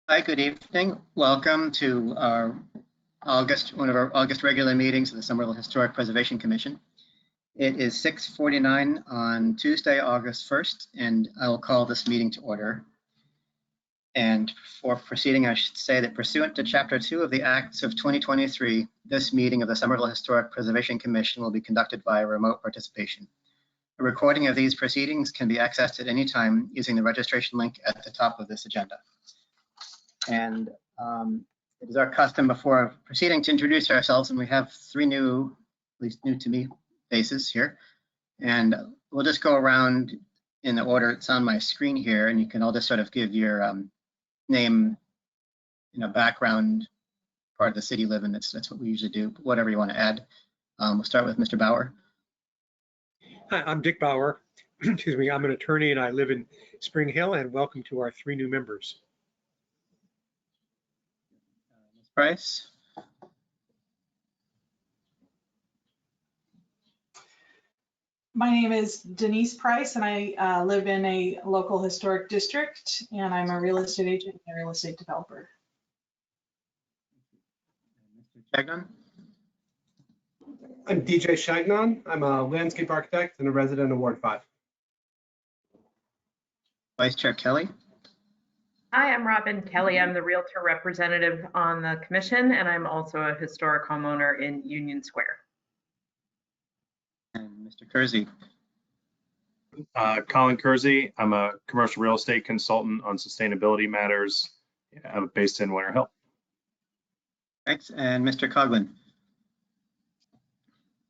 Hi, good evening. Welcome to one of our August regular meetings of the Somerville Historic Preservation Commission. It is 6:49 on Tuesday, August 1st, and I will call this meeting to order. And for proceeding, I should say that pursuant to Chapter 2 of the Acts of 2023, this meeting of the Somerville Historic Preservation Commission will be conducted via remote participation. A recording of these proceedings can be accessed at any time using the registration link at the top of this agenda. And it is our custom before proceeding to introduce ourselves, and we have three new, at least new to me, faces here. And we'll just go around in the order it's on my screen here, and you can all just sort of give your name, background, part of the city you live in. That's what we usually do, whatever you want to add. We'll start with Mr. Bauer. Hi, I'm Dick Bauer. Excuse me, I'm an attorney and I live in Spring Hill, and welcome to our three new members. Ms. Price. My name is Denise Price, and I live in a local historic district, and I'm a real estate agent and a real estate developer. Mr. Chagnon. I'm DJ Shagnon. I'm a landscape architect and a resident of Ward 5. Vice Chair Kelly. Hi, I'm Robin Kelly. I'm the Realtor representative on the commission, and I'm also a historic homeowner in Union Square. And Mr. Kersey. Colin Kersey. I'm a commercial real estate consultant on sustainability matters. I'm based in Winter Hill. Thanks. And Mr. Coughlin.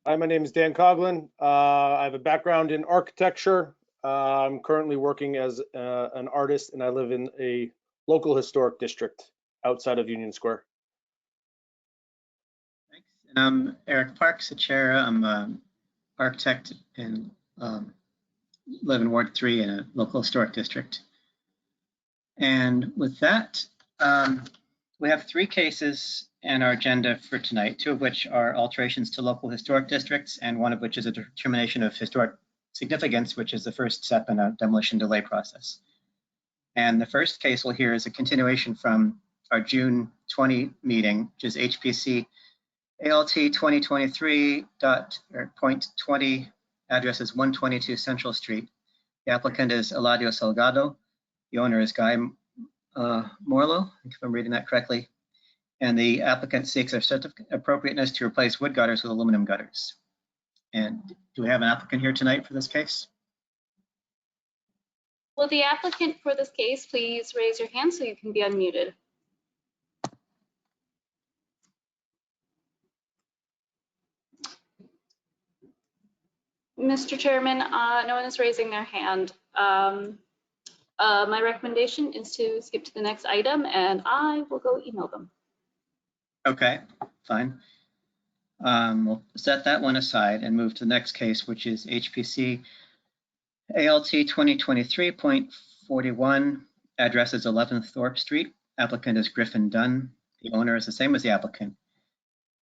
Hi, my name is Dan Coughlin. I have a background in architecture. I'm currently working as an artist, and I live in a local historic district outside of Union Square. Thanks. And I'm Eric Parks, the chair. I'm an architect and live in Ward 3 in a local historic district. And with that, we have three cases in our agenda for tonight, two of which are alterations to local historic districts, and one of which is a determination of historic significance, which is the first step in a demolition delay process. And the first case we'll hear is a continuation from our June 20 meeting, which is HPC ALT 2023.20, address is 122 Central Street. The applicant is Eladio Salgado. The owner is Guy Morlo, if I'm reading that correctly. And the applicant seeks a certificate of appropriateness to replace wood gutters with aluminum gutters. And do we have an applicant here tonight for this case? Will the applicant for this case please raise your hand so you can be unmuted? Mr. Chairman, no one is raising their hand. My recommendation is to skip to the next item, and I will go email them. Okay, fine. We'll set that one aside and move to the next case, which is HPC ALT 2023.41, address is 11 Thorpe Street. Applicant is Griffin Dunn. The owner is the same as the applicant.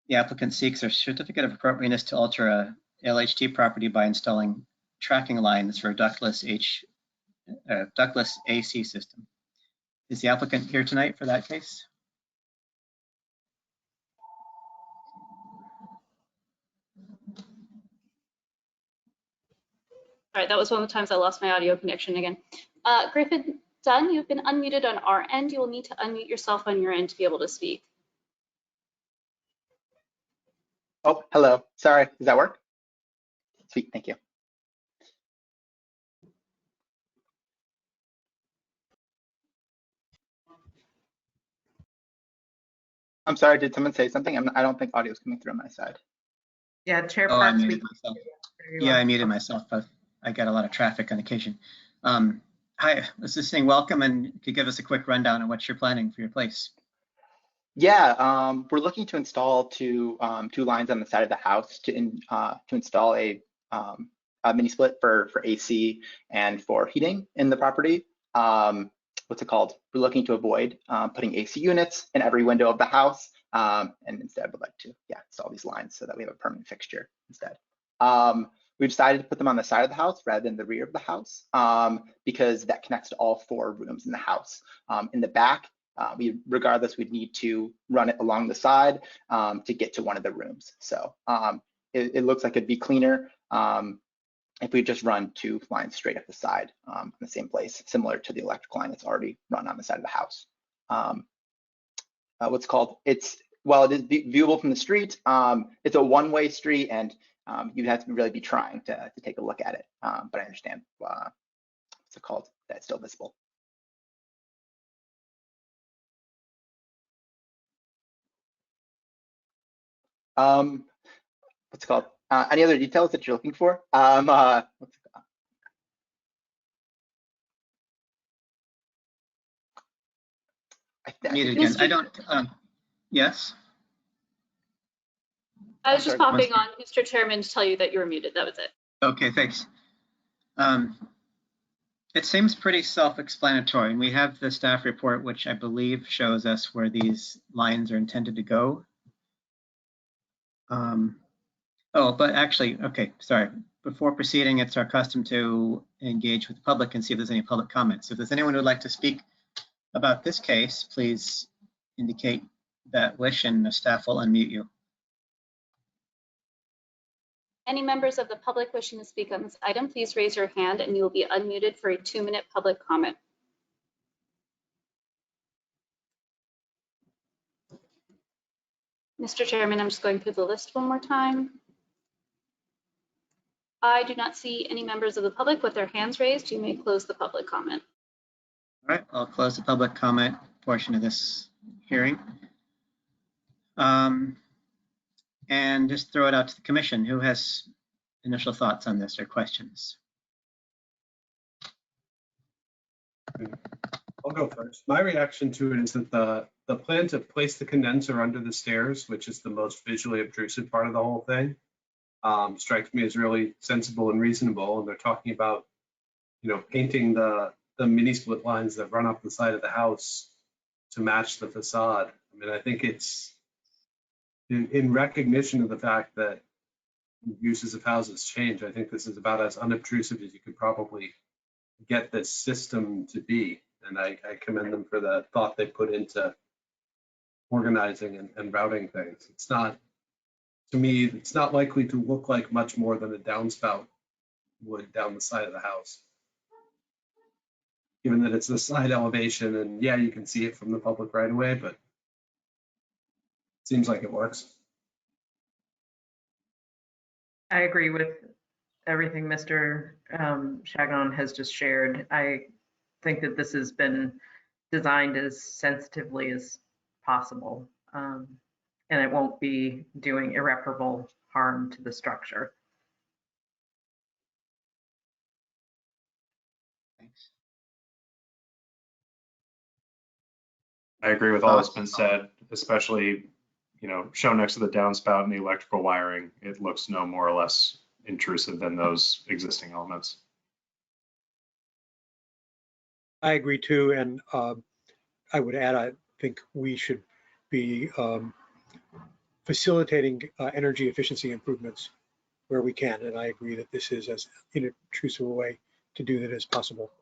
The applicant seeks a certificate of appropriateness to alter a LHT property by installing tracking lines for a ductless AC system. Is the applicant here tonight for that case? All right, that was one of the times I lost my audio connection again. Griffin Dunn, you've been unmuted on our end. You will need to unmute yourself on your end to be able to speak. Oh, hello. Sorry, does that work? Sweet, thank you. I'm sorry, did someone say something? I don't think audio is coming through on my side. Yeah, Chair Oh, I Parks. muted myself. Yeah, I muted myself, but I get a lot of traffic on occasion. Hi, I was just saying welcome, and you could give us a quick rundown on what you're planning for your place. Yeah, we're looking to install two lines on the side of the house to install a mini split for AC and for heating in the property. What's it called? We're looking to avoid putting AC units in every window of the house, and instead would like to install these lines so that we have a permanent fixture instead. We decided to put them on the side of the house rather than the rear of the house because that connects to all four rooms in the house. In the back, Regardless, we'd need to run it along the side to get to one of the rooms. So it looks like it'd be cleaner if we just run 2 lines straight up the side in the same place, similar to the electric line that's already run on the side of the house. While it is viewable from the street, it's a one-way street, and you'd have to really be trying to take a look at it. But I understand what's it called, that it's still visible. What's it called? Any other details that you're looking for? Muted again. I don't, yes? I was just popping on, Mr. Chairman, to tell you that you were muted. That was it. Okay, thanks. It seems pretty self-explanatory, and we have the staff report, which I believe shows us where these lines are intended to go. But actually, okay, sorry. Before proceeding, it's our custom to engage with the public and see if there's any public comments. If there's anyone who'd like to speak about this case, please indicate that wish and the staff will unmute you. Any members of the public wishing to speak on this item, please raise your hand and you will be unmuted for a 2-minute public comment. Mr. Chairman, I'm just going through the list one more time. I do not see any members of the public with their hands raised. You may close the public comment. All right, I'll close the public comment portion of this hearing. And just throw it out to the commission. Who has initial thoughts on this or questions? I'll go first. My reaction to it is that the plan to place the condenser under the stairs, which is the most visually obtrusive part of the whole thing, strikes me as really sensible and reasonable. And they're talking about, painting the mini split lines that run up the side of the house to match the facade. I mean, I think it's in recognition of the fact that uses of houses change. I think this is about as unobtrusive as you could probably get this system to be. And I commend them for the thought they put into organizing and routing things. It's not, to me, it's not likely to look like much more than a downspout would down the side of the house. Given that it's the side elevation, and yeah, you can see it from the public right away, but it seems like it works. I agree with everything Mr. Chagon has just shared. I think that this has been designed as sensitively as possible, and it won't be doing irreparable harm to the structure. Thanks. I agree with all that's been said, especially, shown next to the downspout and the electrical wiring. It looks no more or less intrusive than those existing elements. I agree too, and I would add, I think we should be facilitating energy efficiency improvements where we can, and I agree that this is as inobtrusive a way to do that as possible.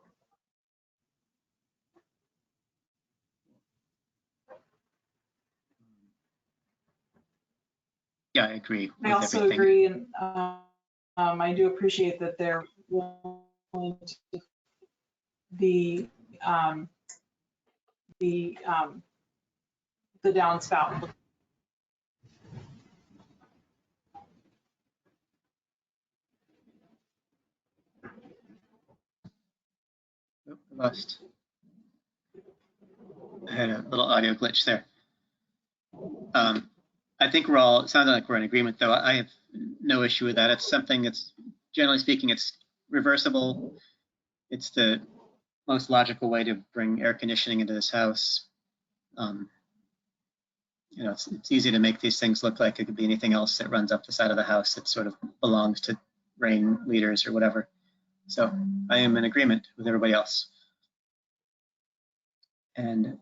Yeah, I agree. I also agree, and I do appreciate that they're willing to the downspout. I had a little audio glitch there. I think it sounds like we're in agreement, though. I have no issue with that. It's something that's, generally speaking, it's reversible. It's the most logical way to bring air conditioning into this house. It's easy to make these things look like it could be anything else that runs up the side of the house that sort of belongs to rain leaders or whatever. So I am in agreement with everybody else. And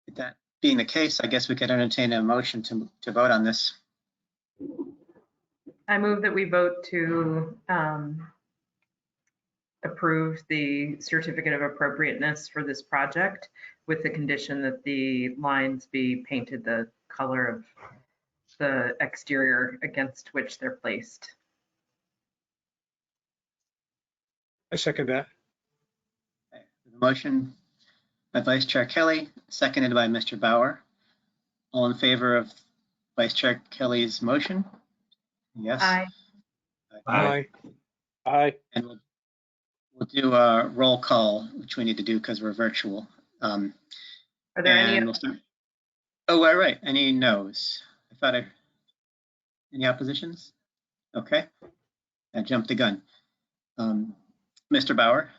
with that being the case, I guess we could entertain a motion to vote on this. I move that we vote to approve the certificate of appropriateness for this project with the condition that the lines be painted the color of the exterior against which they're placed. I second that. The motion by Vice Chair Kelly, seconded by Mr. Bauer. All in favor of Vice Chair Kelly's motion? Yes. Aye. Aye. Aye. And we'll do a roll call, which we need to do because we're virtual. Are there any? We'll start. Oh, right. Any no's? Any oppositions? Okay. I jumped the gun. Mr. Bauer,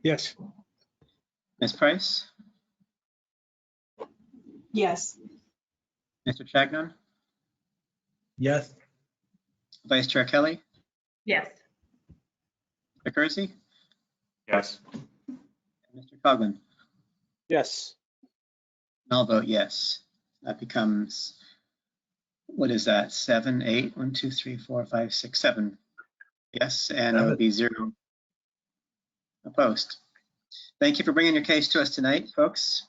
Yes. Ms. Price, Yes. Mr. Chagnon, Yes. Vice Chair Kelly, Yes. Mr. Kersey, Yes. and Mr. Coughlin. Yes. And I'll vote yes. That becomes, what is that? 7, 8, 1, 2, 3, 4, 5, 6, 7. Yes, and it would be 0 opposed. Thank you for bringing your case to us tonight, folks.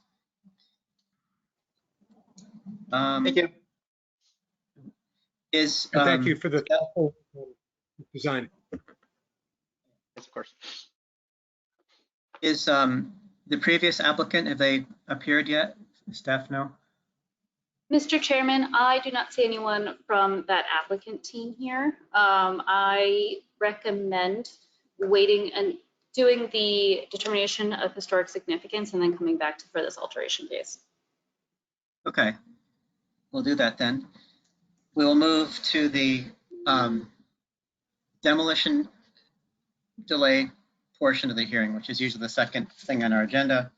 Thank you. Is And thank you for the thoughtful design. Yes, of course. Is the previous applicant, have they appeared yet? Staff know? Mr. Chairman, I do not see anyone from that applicant team here. I recommend waiting and doing the determination of historic significance and then coming back for this alteration phase. Okay, we'll do that then. We will move to the demolition delay portion of the hearing, which is usually the second thing on our agenda.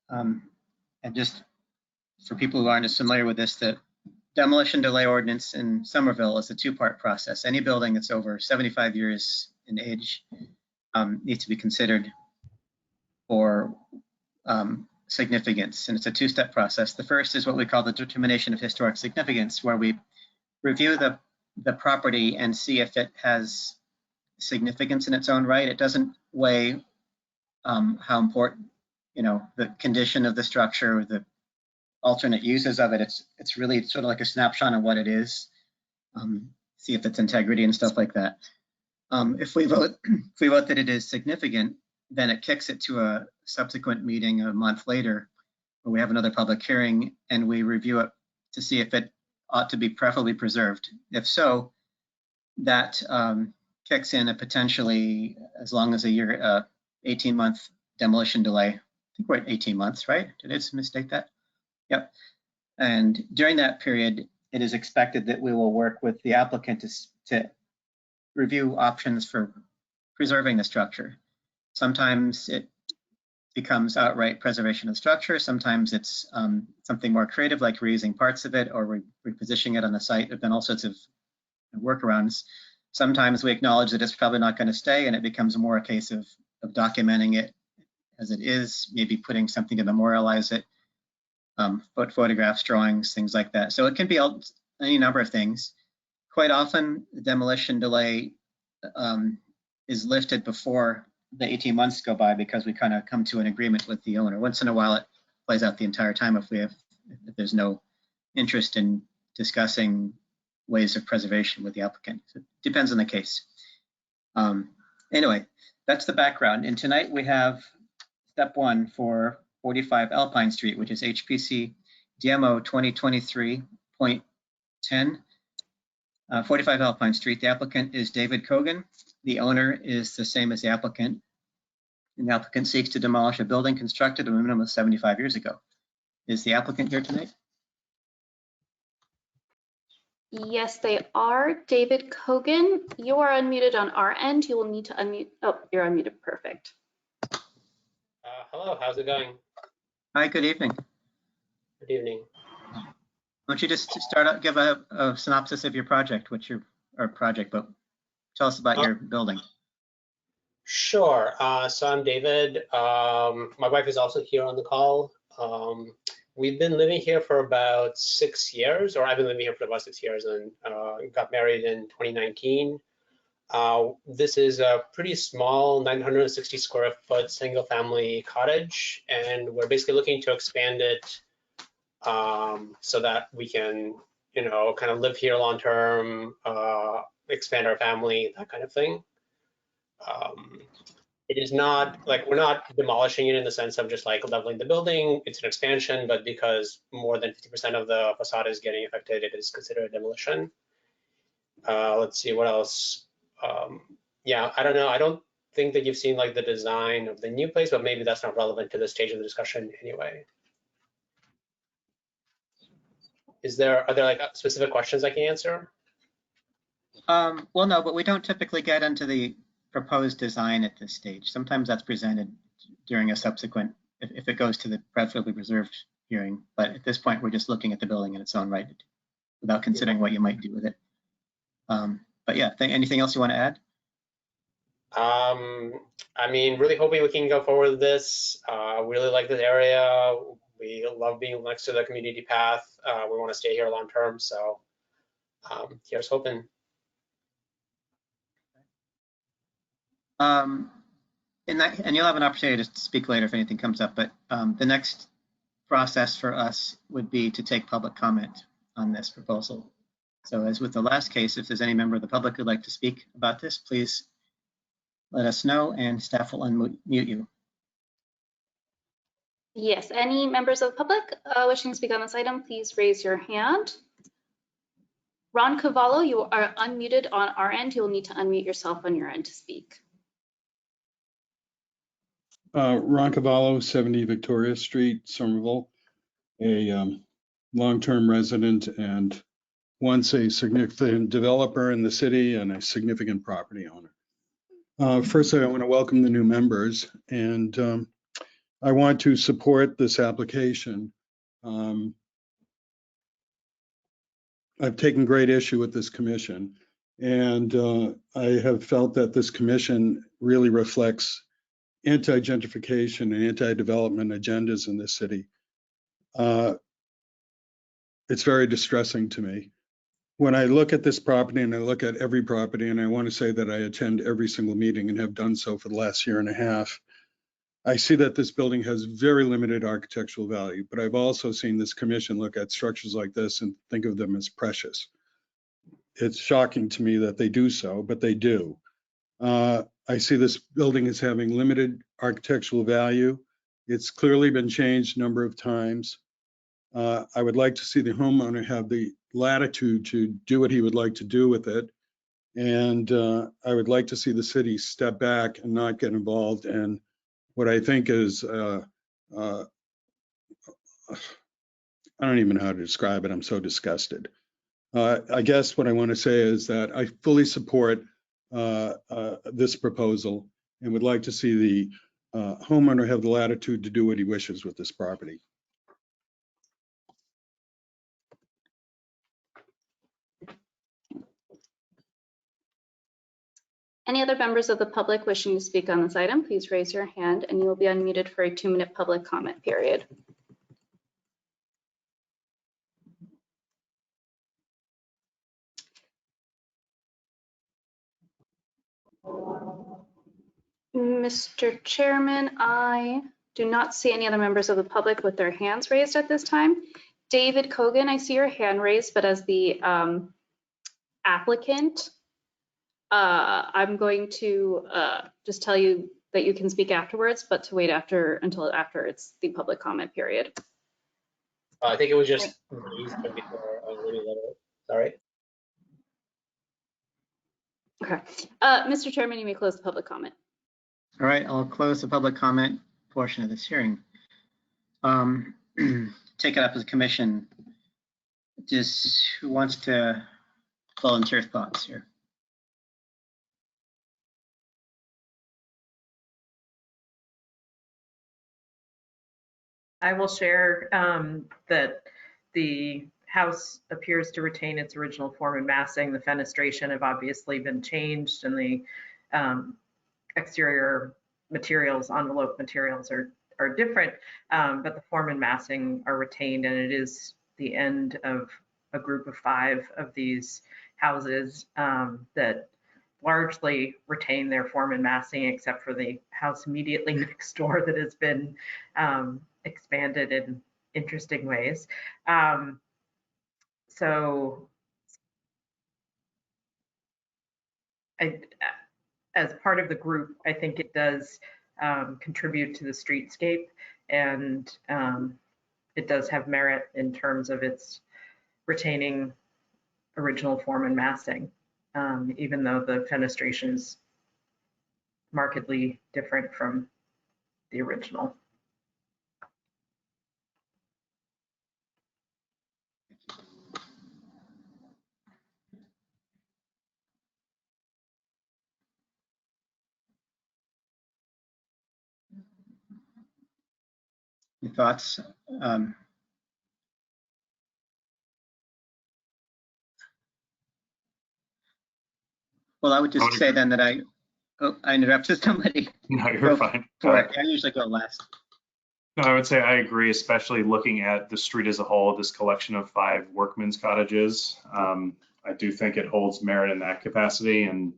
And just for people who aren't as familiar with this, the demolition delay ordinance in Somerville is a two-part process. Any building that's over 75 years in age needs to be considered for significance, and it's a two-step process. The first is what we call the determination of historic significance, where we review the property and see if it has significance in its own right. It doesn't weigh how important, the condition of the structure or the alternate uses of it. It's really sort of like a snapshot of what it is. See if it's integrity and stuff like that. If we vote that it is significant, then it kicks it to a subsequent meeting a month later, where we have another public hearing and we review it to see if it ought to be preferably preserved. If so, that kicks in a potentially as long as a year, 18-month demolition delay. I think we're at 18 months, right? Did I mistake that? Yep. And during that period, it is expected that we will work with the applicant to review options for preserving the structure. Sometimes it becomes outright preservation of the structure. Sometimes it's something more creative, like reusing parts of it or repositioning it on the site. There have been all sorts of workarounds. Sometimes we acknowledge that it's probably not going to stay, and it becomes more a case of documenting it as it is, maybe putting something to memorialize it, photographs, drawings, things like that. So it can be any number of things. Quite often, the demolition delay is lifted before the 18 months go by because we kind of come to an agreement with the owner. Once in a while, it plays out the entire time if there's no interest in discussing ways of preservation with the applicant. So it depends on the case. Anyway, that's the background. And tonight we have step 1 for 45 Alpine Street, which is HPC DMO 2023.10. 45 Alpine Street. The applicant is David Kogan. The owner is the same as the applicant. And the applicant seeks to demolish a building constructed a minimum of 75 years ago. Is the applicant here tonight? Yes, they are. David Kogan, you are unmuted on our end. You will need to unmute. Oh, you're unmuted. Perfect. Hello, how's it going? Hi, good evening. Good evening. Why don't you just start out, give a synopsis of your project, but tell us about your building. Sure. So I'm David. My wife is also here on the call. We've been living here for about 6 years, or I've been living here for about 6 years, and got married in 2019. This is a pretty small 960 square foot single family cottage, and we're basically looking to expand it so that we can, kind of live here long term, expand our family, that kind of thing. It is not like we're not demolishing it in the sense of just like leveling the building. It's an expansion, but because more than 50% of the facade is getting affected, it is considered a demolition. Let's see what else. Yeah, I don't know. I don't think that you've seen like the design of the new place, but maybe that's not relevant to this stage of the discussion anyway. Are there like specific questions I can answer? Well, no, but we don't typically get into the proposed design at this stage. Sometimes that's presented during a subsequent, if it goes to the preferably reserved hearing. But at this point, we're just looking at the building in its own right without considering what you might do with it. But yeah, anything else you want to add? I mean, really hoping we can go forward with this. Really like this area. We love being next to the community path. We want to stay here long term. So here's hoping. And you'll have an opportunity to speak later if anything comes up, but the next process for us would be to take public comment on this proposal. So as with the last case, if there's any member of the public who'd like to speak about this, please let us know and staff will unmute you. Yes, any members of the public wishing to speak on this item, please raise your hand. Ron Cavallo, you are unmuted on our end. You'll need to unmute yourself on your end to speak. Ron Cavallo, 70 Victoria Street, Somerville, a long-term resident and once a significant developer in the city and a significant property owner. Firstly, I want to welcome the new members, and I want to support this application. I've taken great issue with this commission, and I have felt that this commission really reflects anti-gentrification and anti-development agendas in this city. It's very distressing to me. When I look at this property and I look at every property, and I want to say that I attend every single meeting and have done so for the last year and a half, I see that this building has very limited architectural value, but I've also seen this commission look at structures like this and think of them as precious. It's shocking to me that they do so, but they do. I see this building as having limited architectural value. It's clearly been changed a number of times. I would like to see the homeowner have the latitude to do what he would like to do with it. And I would like to see the city step back and not get involved in what I think is, I don't even know how to describe it. I'm so disgusted. I guess what I want to say is that I fully support this proposal and would like to see the homeowner have the latitude to do what he wishes with this property. Any other members of the public wishing to speak on this item, please raise your hand and you will be unmuted for a 2-minute public comment period. Mr. Chairman, I do not see any other members of the public with their hands raised at this time. David Kogan, I see your hand raised, but as the applicant, I'm going to just tell you that you can speak afterwards, but to wait until after it's the public comment period. I think it was just raised before sorry. Okay. Mr. Chairman, you may close the public comment. All right, I'll close the public comment portion of this hearing. Take it up as a commission. Just who wants to volunteer thoughts here? I will share that the house appears to retain its original form and massing. The fenestration have obviously been changed, and the exterior materials, envelope materials are different, but the form and massing are retained, and it is the end of a group of 5 of these houses that largely retain their form and massing, except for the house immediately next door that has been expanded in interesting ways. So as part of the group, I think it does contribute to the streetscape, and it does have merit in terms of its retaining original form and massing, even though the fenestration is markedly different from the original. Any thoughts? Well, I would just say then that I interrupted somebody. No, you're fine. I usually go last. No, I would say I agree, especially looking at the street as a whole, this collection of 5 workmen's cottages. I do think it holds merit in that capacity, and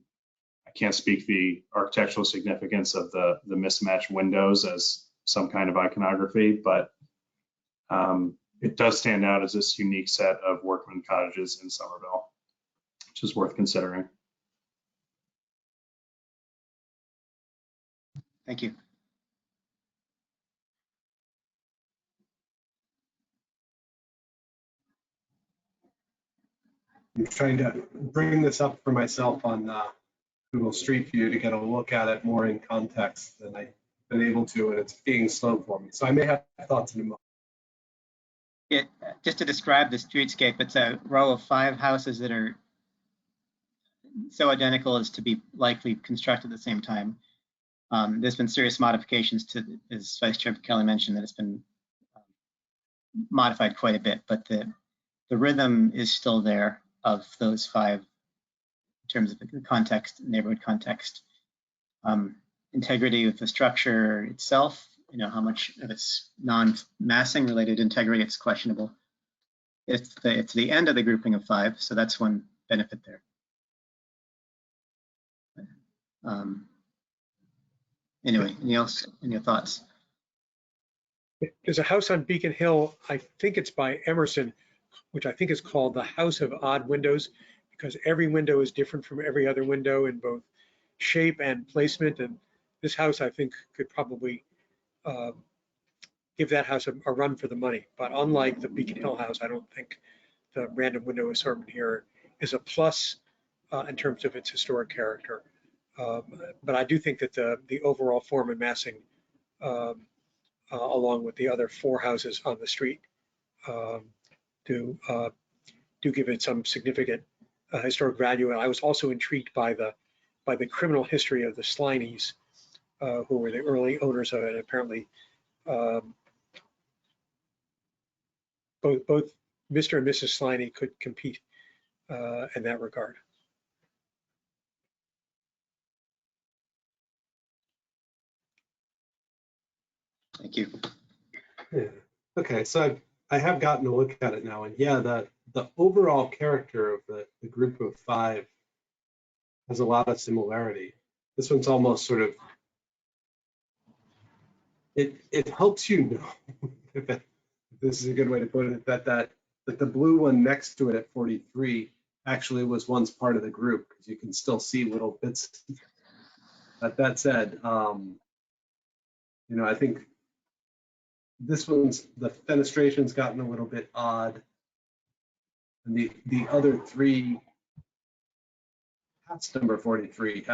I can't speak the architectural significance of the mismatched windows as some kind of iconography, but it does stand out as this unique set of workman cottages in Somerville, which is worth considering. Thank you. I'm trying to bring this up for myself on Google Street View to get a look at it more in context than I've been able to, and it's being slow for me. So I may have thoughts in a moment. Just to describe the streetscape, it's a row of 5 houses that are so identical as to be likely constructed at the same time. There's been serious modifications to, as Vice Chair Kelly mentioned, that it's been modified quite a bit, but the rhythm is still there of those 5 in terms of the context, neighborhood context. Integrity of the structure itself, how much of its non-massing related integrity, it's questionable. It's the end of the grouping of 5, so that's one benefit there. Anyway, any thoughts? There's a house on Beacon Hill, I think it's by Emerson, which I think is called the House of Odd Windows, because every window is different from every other window in both shape and placement. And this house, I think, could probably give that house a run for the money. But unlike the Beacon Hill house, I don't think the random window assortment here is a plus in terms of its historic character. But I do think that the overall form and massing, along with the other 4 houses on the street, do give it some significant historic value. And I was also intrigued by the criminal history of the Slineys, who were the early owners of it. Apparently, both Mr. and Mrs. Sliney could compete in that regard. Thank you. Yeah. Okay, so I have gotten a look at it now, and yeah, the overall character of the group of 5 has a lot of similarity. This one's almost sort of, it helps you know, if this is a good way to put it, that the blue one next to it at 43 actually was once part of the group, because you can still see little bits. That said, I think this one's, the fenestration's gotten a little bit odd. And the other 3, past number 43,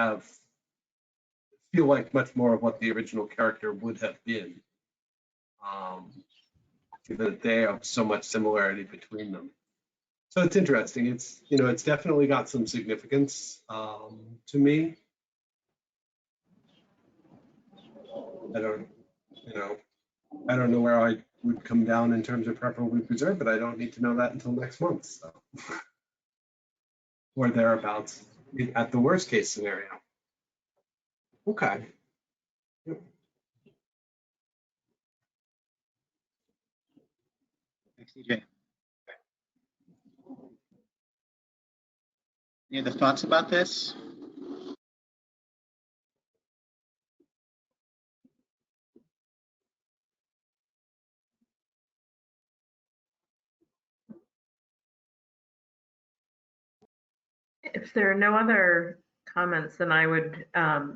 feel like much more of what the original character would have been. That they have so much similarity between them. So it's interesting. It's definitely got some significance to me. I don't know where I would come down in terms of preferably preserved, but I don't need to know that until next month. So. Or thereabouts at the worst case scenario. Okay. Yep. Thanks, DJ. Any other thoughts about this? If there are no other comments, then I would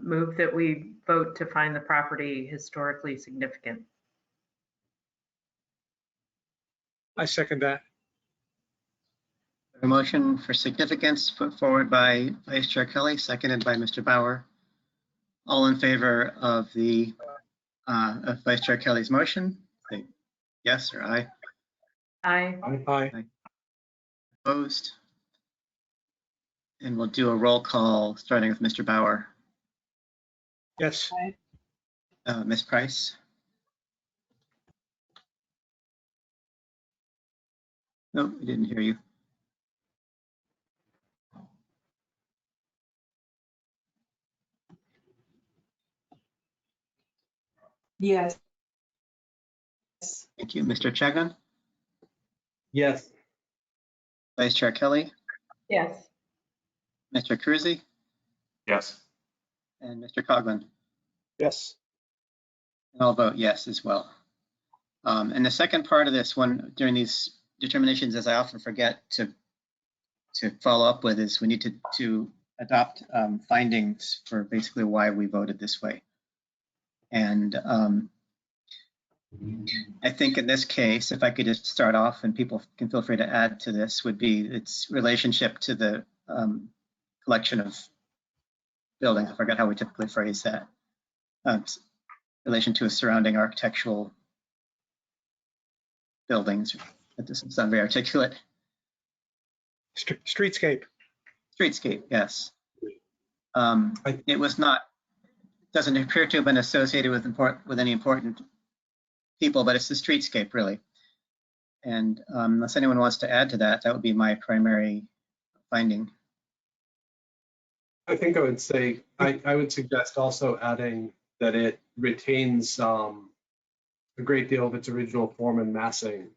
move that we vote to find the property historically significant. I second that. A motion for significance put forward by Vice Chair Kelly, seconded by Mr. Bauer. All in favor of the of Vice Chair Kelly's motion, say yes or aye. Aye. Aye. Opposed? And we'll do a roll call, starting with Mr. Bauer. Yes. Ms. Price? Nope, we didn't hear you. Yes. Thank you. Mr. Chagnon? Yes. Vice Chair Kelly? Yes. Mr. Cruzy? Yes. And Mr. Coughlin? Yes. And I'll vote yes as well. And the second part of this one, during these determinations, as I often forget to follow up with, is we need to adopt findings for basically why we voted this way. And I think in this case, if I could just start off, and people can feel free to add to this, would be its relationship to the collection of buildings. I forgot how we typically phrase that. Relation to a surrounding architectural buildings. That doesn't sound very articulate. Streetscape. Streetscape, yes. It was not, doesn't appear to have been associated with any important people, but it's the streetscape really. And unless anyone wants to add to that, that would be my primary finding. I think I would say, I would suggest also adding that it retains a great deal of its original form and massing,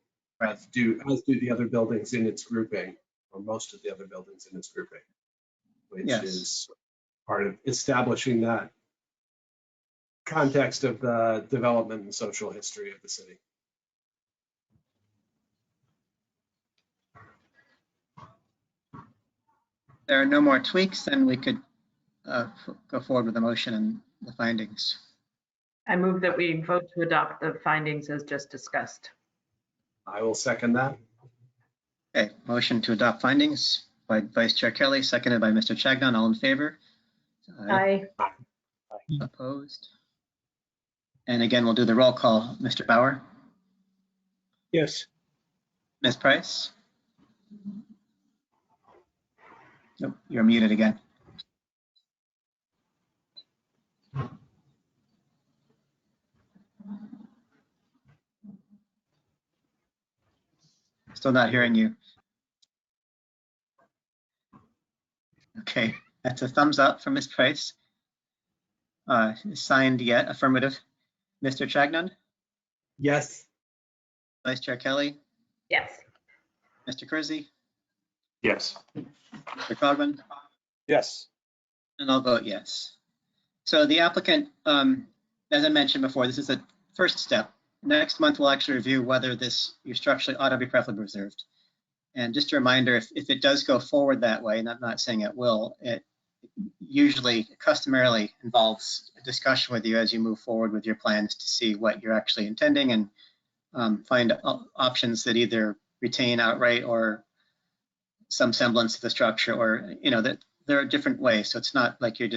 as do the other buildings in its grouping, or most of the other buildings in its grouping, which is part of establishing that context of the development and social history of the city. There are no more tweaks, then we could go forward with the motion and the findings. I move that we vote to adopt the findings as just discussed. I will second that. Okay, motion to adopt findings by Vice Chair Kelly, seconded by Mr. Chagnon. All in favor? Aye. Opposed? And again, we'll do the roll call. Mr. Bauer? Yes. Ms. Price? Nope, you're muted again. Still not hearing you. Okay, that's a thumbs up from Ms. Price. Signed yet, affirmative. Mr. Chagnon? Yes. Vice Chair Kelly? Yes. Mr. Cruzy? Yes. Mr. Coughlin? Yes. And I'll vote yes. So the applicant, as I mentioned before, this is a first step. Next month, we'll actually review whether this your structure ought to be preferably preserved. And just a reminder, if it does go forward that way, and I'm not saying it will, it usually customarily involves a discussion with you as you move forward with your plans to see what you're actually intending and find options that either retain outright or some semblance of the structure, or that there are different ways. So it's not like your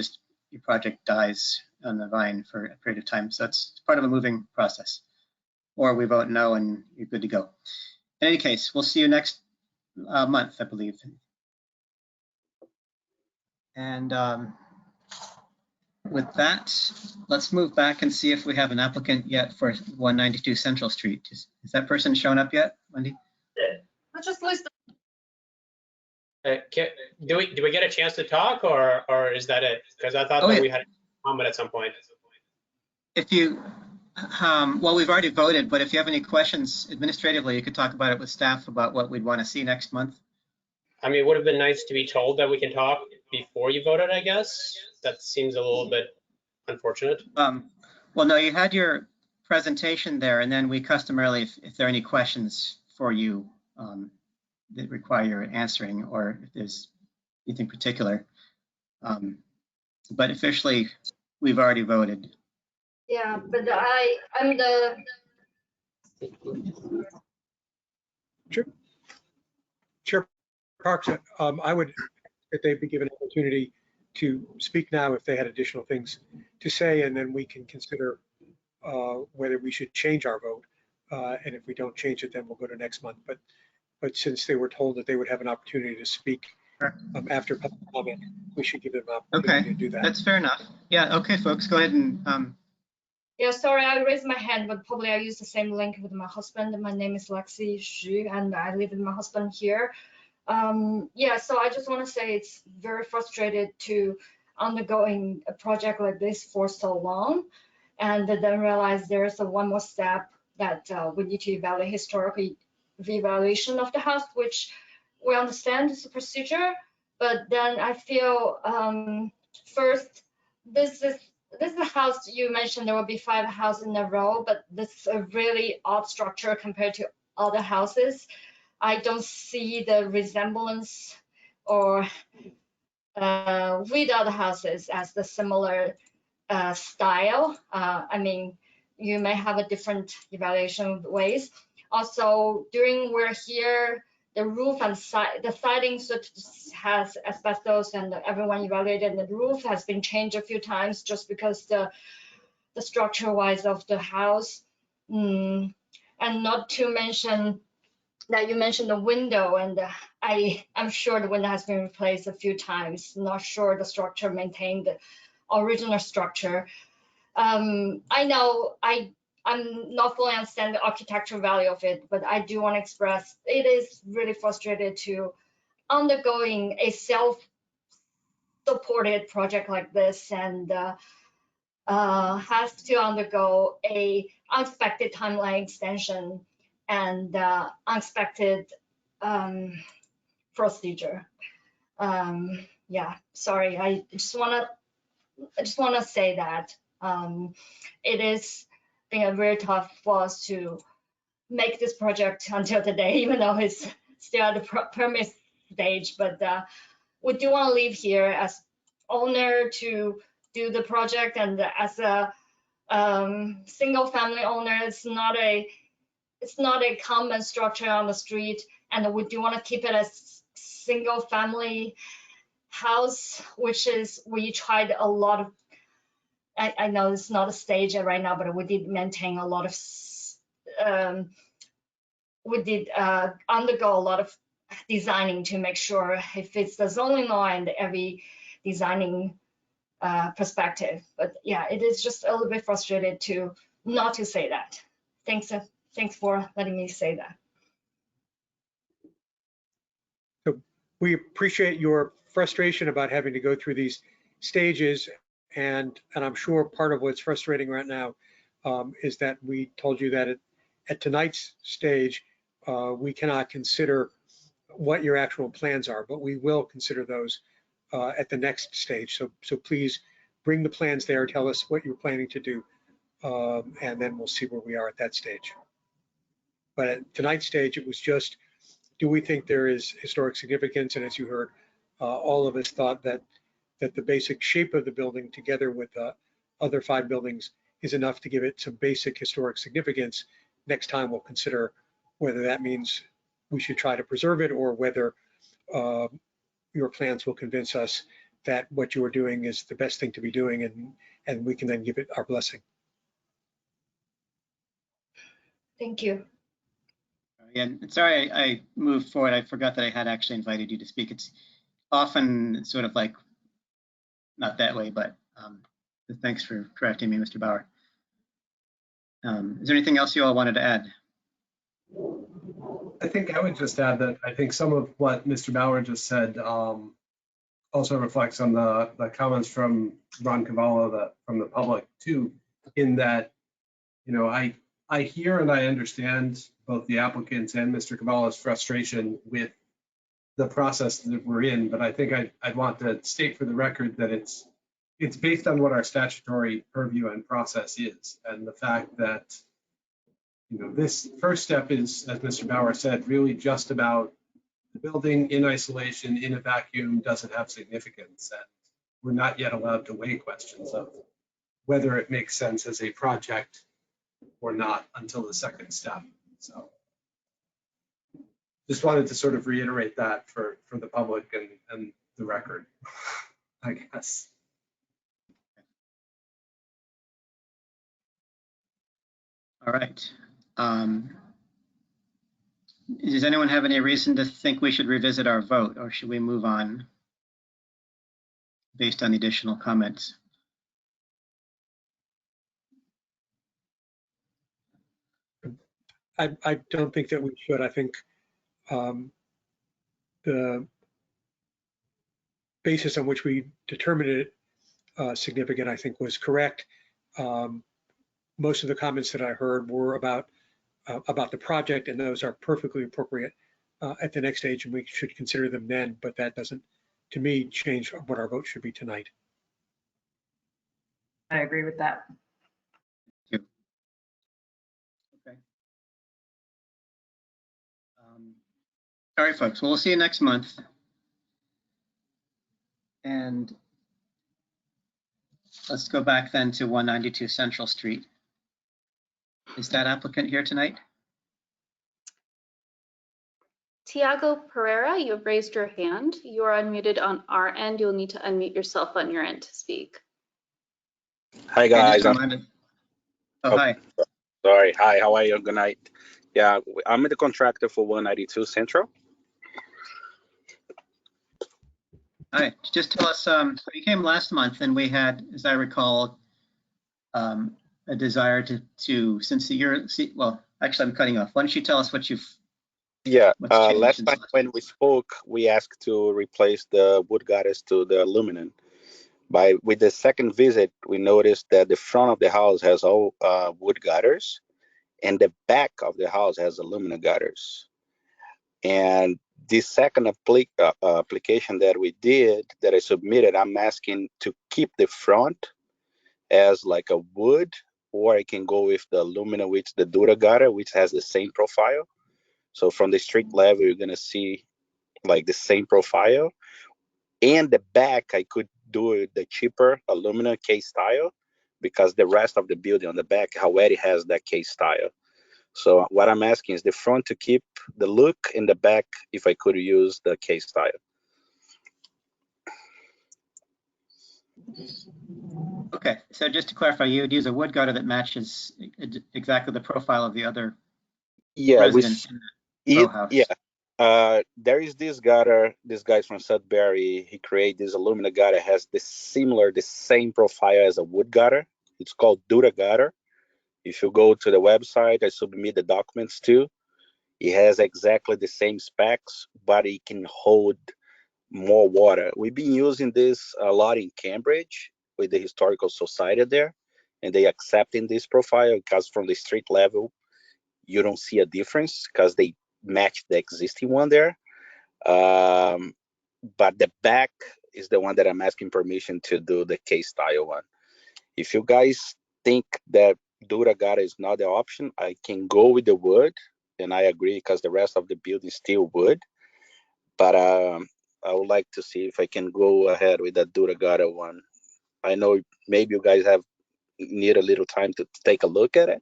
project dies on the vine for a period of time. So it's part of a moving process. Or we vote no and you're good to go. In any case, we'll see you next month, I believe. And with that, let's move back and see if we have an applicant yet for 192 Central Street. Is that person shown up yet, Wendy? Let's just list. Do we get a chance to talk, or is that it? Because I thought that we had a comment at some point. If you, well, we've already voted, but if you have any questions administratively, you could talk about it with staff about what we'd want to see next month. I mean, it would have been nice to be told that we can talk before you voted, I guess. That seems a little bit unfortunate. Well, no, you had your presentation there, and then we customarily, if there are any questions for you that require your answering, or if there's anything particular. But officially, we've already voted. Yeah, but I'm the. Chair Parks, I would, if they'd be given an opportunity to speak now if they had additional things to say, and then we can consider whether we should change our vote. And if we don't change it, then we'll go to next month. But since they were told that they would have an opportunity to speak after public comment, we should give them an opportunity Okay, to do that. that's fair enough. Yeah, okay, folks, go ahead and Yeah, sorry, I raised my hand, but probably I used the same link with my husband. My name is Lexi Xu, and I live with my husband here. Yeah, so I just want to say it's very frustrated to undergoing a project like this for so long, and then realize there's one more step that we need to evaluate historical evaluation of the house, which we understand is a procedure, but then I feel first, this is a house you mentioned there will be 5 houses in a row, but this is a really odd structure compared to other houses. I don't see the resemblance or with other houses as the similar style. I mean, you may have a different evaluation ways. Also, during we're here, the roof and the siding has asbestos, and everyone evaluated, and the roof has been changed a few times just because the structure wise of the house. And not to mention that you mentioned the window, and I'm sure the window has been replaced a few times. Not sure the structure maintained the original structure. I know I'm not fully understand the architectural value of it, but I do want to express it is really frustrated to undergoing a self-supported project like this, and has to undergo a unexpected timeline extension and unexpected procedure. Yeah, sorry, I just want to say that it is been very tough for us to make this project until today, even though it's still at the permit stage. But we do want to leave here as owner to do the project, and as a single family owner, it's not a common structure on the street, and we do want to keep it as single family house, which is we tried a lot of. I know it's not a stage right now, but we did maintain a lot of. We did undergo a lot of designing to make sure it fits the zoning law and every designing perspective. But yeah, it is just a little bit frustrated to not to say that. Thanks for letting me say that. So we appreciate your frustration about having to go through these stages, and I'm sure part of what's frustrating right now is that we told you that at tonight's stage we cannot consider what your actual plans are, but we will consider those at the next stage. So please bring the plans there, tell us what you're planning to do, and then we'll see where we are at that stage. But at tonight's stage, it was just, do we think there is historic significance? And as you heard, all of us thought that the basic shape of the building together with the other 5 buildings is enough to give it some basic historic significance. Next time we'll consider whether that means we should try to preserve it, or whether your plans will convince us that what you are doing is the best thing to be doing, and we can then give it our blessing. Thank you. Yeah, sorry I moved forward. I forgot that I had actually invited you to speak. It's often sort of like not that way, but thanks for correcting me, Mr. Bauer. Is there anything else you all wanted to add? I think I would just add that I think some of what Mr. Bauer just said also reflects on the comments from Ron Cavallo from the public too, in that, you know, I hear and I understand both the applicants and Mr. Cavallo's frustration with the process that we're in, but I think I'd want to state for the record that it's based on what our statutory purview and process is, and the fact that, you know, this first step is, as Mr. Bauer said, really just about the building in isolation, in a vacuum, doesn't have significance. And we're not yet allowed to weigh questions of whether it makes sense as a project or not until the second step. So just wanted to sort of reiterate that for the public and the record, I guess. All right. Does anyone have any reason to think we should revisit our vote, or should we move on based on the additional comments? I don't think that we should. I think the basis on which we determined it significant, I think, was correct. Most of the comments that I heard were about the project, and those are perfectly appropriate at the next stage, and we should consider them then, but that doesn't, to me, change what our vote should be tonight. I agree with that. Thank you. Okay. All right, folks, well, we'll see you next month. And let's go back then to 192 Central Street. Is that applicant here tonight? Tiago Pereira, you have raised your hand. You are unmuted on our end. You'll need to unmute yourself on your end to speak. Hi guys. Hi. Sorry. Hi, how are you? Good night. Yeah, I'm the contractor for 192 Central. Hi, just tell us, so you came last month and we had, as I recall, a desire to since the year, well, actually I'm cutting off. Why don't you tell us what you've Yeah, last time when we spoke, we asked to replace the wood gutters to the aluminum. With the second visit, we noticed that the front of the house has all wood gutters and the back of the house has aluminum gutters. And this second application that we did, that I submitted, I'm asking to keep the front as like a wood, or I can go with the aluminum, which the Dura gutter, which has the same profile. So from the street level, you're gonna see like the same profile. And the back, I could do the cheaper aluminum K-style because the rest of the building on the back already has that K-style. So what I'm asking is the front to keep the look, in the back, if I could use the K-style. Okay, so just to clarify, you would use a wood gutter that matches exactly the profile of the other residents in the row house. Yeah. There is this gutter, this guy's from Sudbury, he created this aluminum gutter, has the same profile as a wood gutter. It's called Dura gutter. If you go to the website, I submit the documents too. It has exactly the same specs, but it can hold more water. We've been using this a lot in Cambridge with the Historical Society there, and they accepting this profile because from the street level, you don't see a difference because they match the existing one there. But the back is the one that I'm asking permission to do the K-style one. If you guys think that Dura gutter is not the option, I can go with the wood, and I agree because the rest of the building is still wood. But I would like to see if I can go ahead with the Dura gutter one. I know maybe you guys need a little time to take a look at it,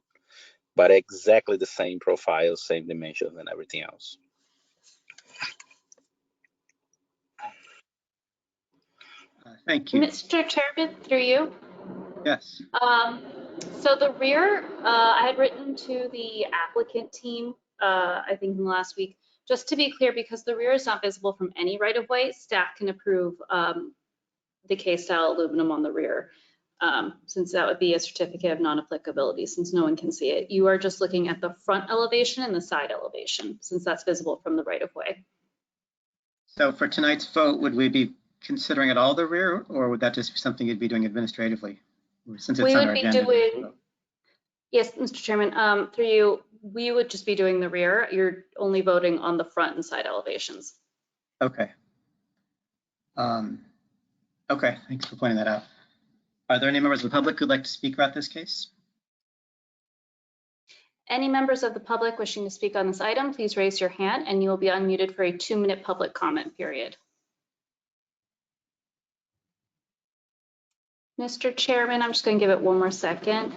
but exactly the same profile, same dimensions and everything else. Thank you. Mr. Chairman, through you. Yes. So the rear, I had written to the applicant team, I think in the last week, just to be clear, because the rear is not visible from any right of way, staff can approve the K-style aluminum on the rear, since that would be a certificate of non-applicability, since no one can see it. You are just looking at the front elevation and the side elevation, since that's visible from the right of way. So for tonight's vote, would we be considering at all the rear, or would that just be something you'd be doing administratively? Since it's We on would our be agenda. doing, yes, Mr. Chairman, through you, we would just be doing the rear. You're only voting on the front and side elevations. Okay. Okay, thanks for pointing that out. Are there any members of the public who'd like to speak about this case? Any members of the public wishing to speak on this item, please raise your hand and you will be unmuted for a 2-minute public comment period. Mr. Chairman, I'm just going to give it one more second.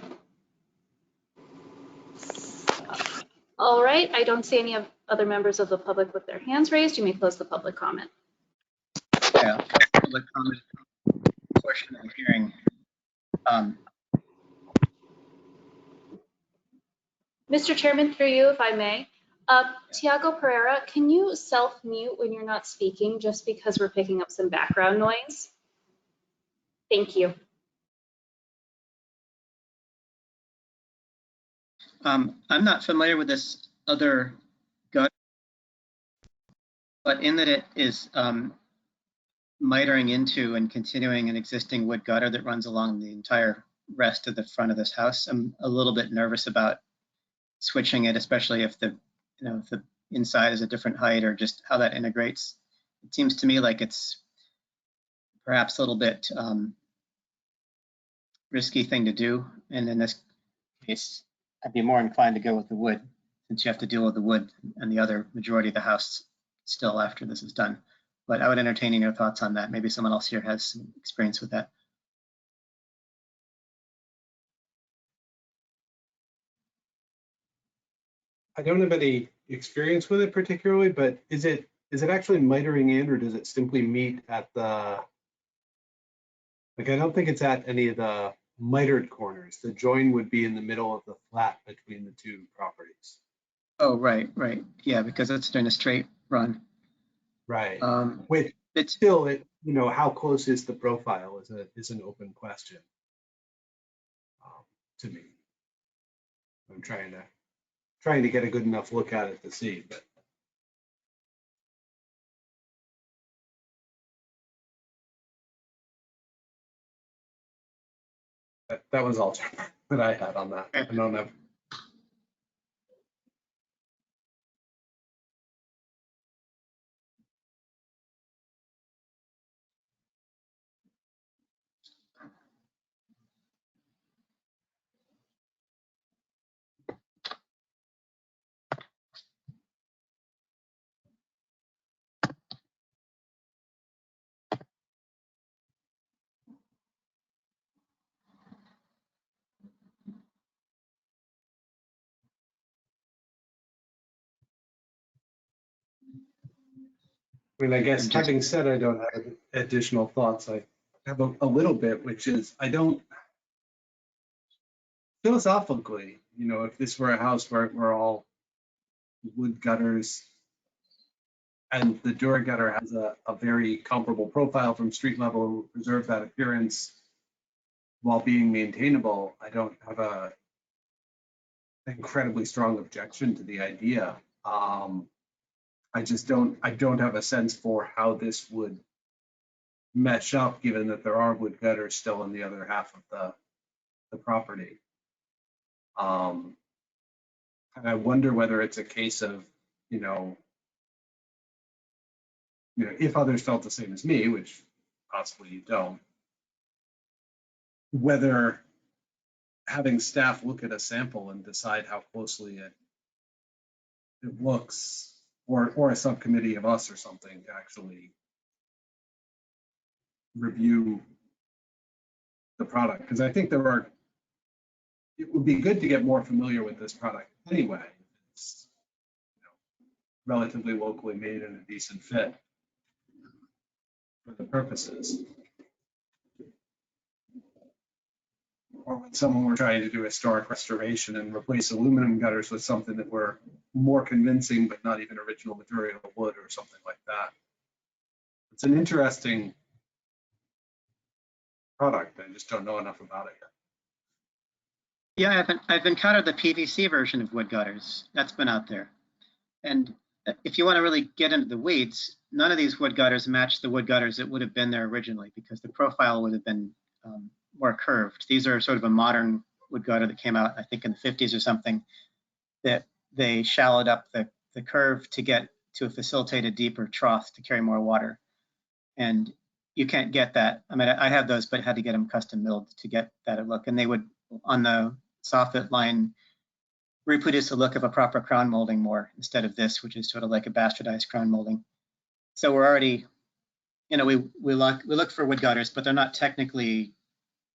All right, I don't see any other members of the public with their hands raised. You may close the public comment. Yeah, public comment portion of the hearing. Mr. Chairman, through you, if I may. Tiago Pereira, can you self-mute when you're not speaking, just because we're picking up some background noise? Thank you. I'm not familiar with this other gut, but in that it is mitering into and continuing an existing wood gutter that runs along the entire rest of the front of this house, I'm a little bit nervous about switching it, especially if the if the inside is a different height or just how that integrates. It seems to me like it's perhaps a little bit risky thing to do, and in this case, I'd be more inclined to go with the wood, since you have to deal with the wood and the other majority of the house still after this is done. But I would entertain your thoughts on that. Maybe someone else here has some experience with that. I don't have any experience with it particularly, but is it actually mitering in, or does it simply meet at the, like, I don't think it's at any of the mitered corners. The join would be in the middle of the flat between the two properties. Oh, right. Yeah, because it's doing a straight run. Right. Wait, it's still, how close is the profile is an open question to me. I'm trying to get a good enough look at it to see, but. That was all that I had on that. I don't have. I mean, I guess having said I don't have additional thoughts, I have a little bit, which is philosophically, if this were a house where we're all wood gutters and the Dura gutter has a very comparable profile from street level and preserve that appearance while being maintainable, I don't have an incredibly strong objection to the idea. I don't have a sense for how this would mesh up, given that there are wood gutters still in the other half of the property. And I wonder whether it's a case of, if others felt the same as me, which possibly you don't, whether having staff look at a sample and decide how closely it looks, or a subcommittee of us or something to actually review the product. Because I think it would be good to get more familiar with this product anyway. It's relatively locally made and a decent fit for the purposes. Or when someone were trying to do historic restoration and replace aluminum gutters with something that were more convincing, but not even original material wood or something like that. It's an interesting product. I just don't know enough about it yet. Yeah, I've encountered the PVC version of wood gutters. That's been out there. And if you want to really get into the weeds, none of these wood gutters match the wood gutters that would have been there originally, because the profile would have been more curved. These are sort of a modern wood gutter that came out, I think, in the 50s or something, that they shallowed up the curve to facilitate a deeper trough to carry more water. And you can't get that. I mean, I have those, but I had to get them custom milled to get that look. And they would, on the soffit line, reproduce the look of a proper crown molding more instead of this, which is sort of like a bastardized crown molding. So we're already, you know, we look for wood gutters, but they're not technically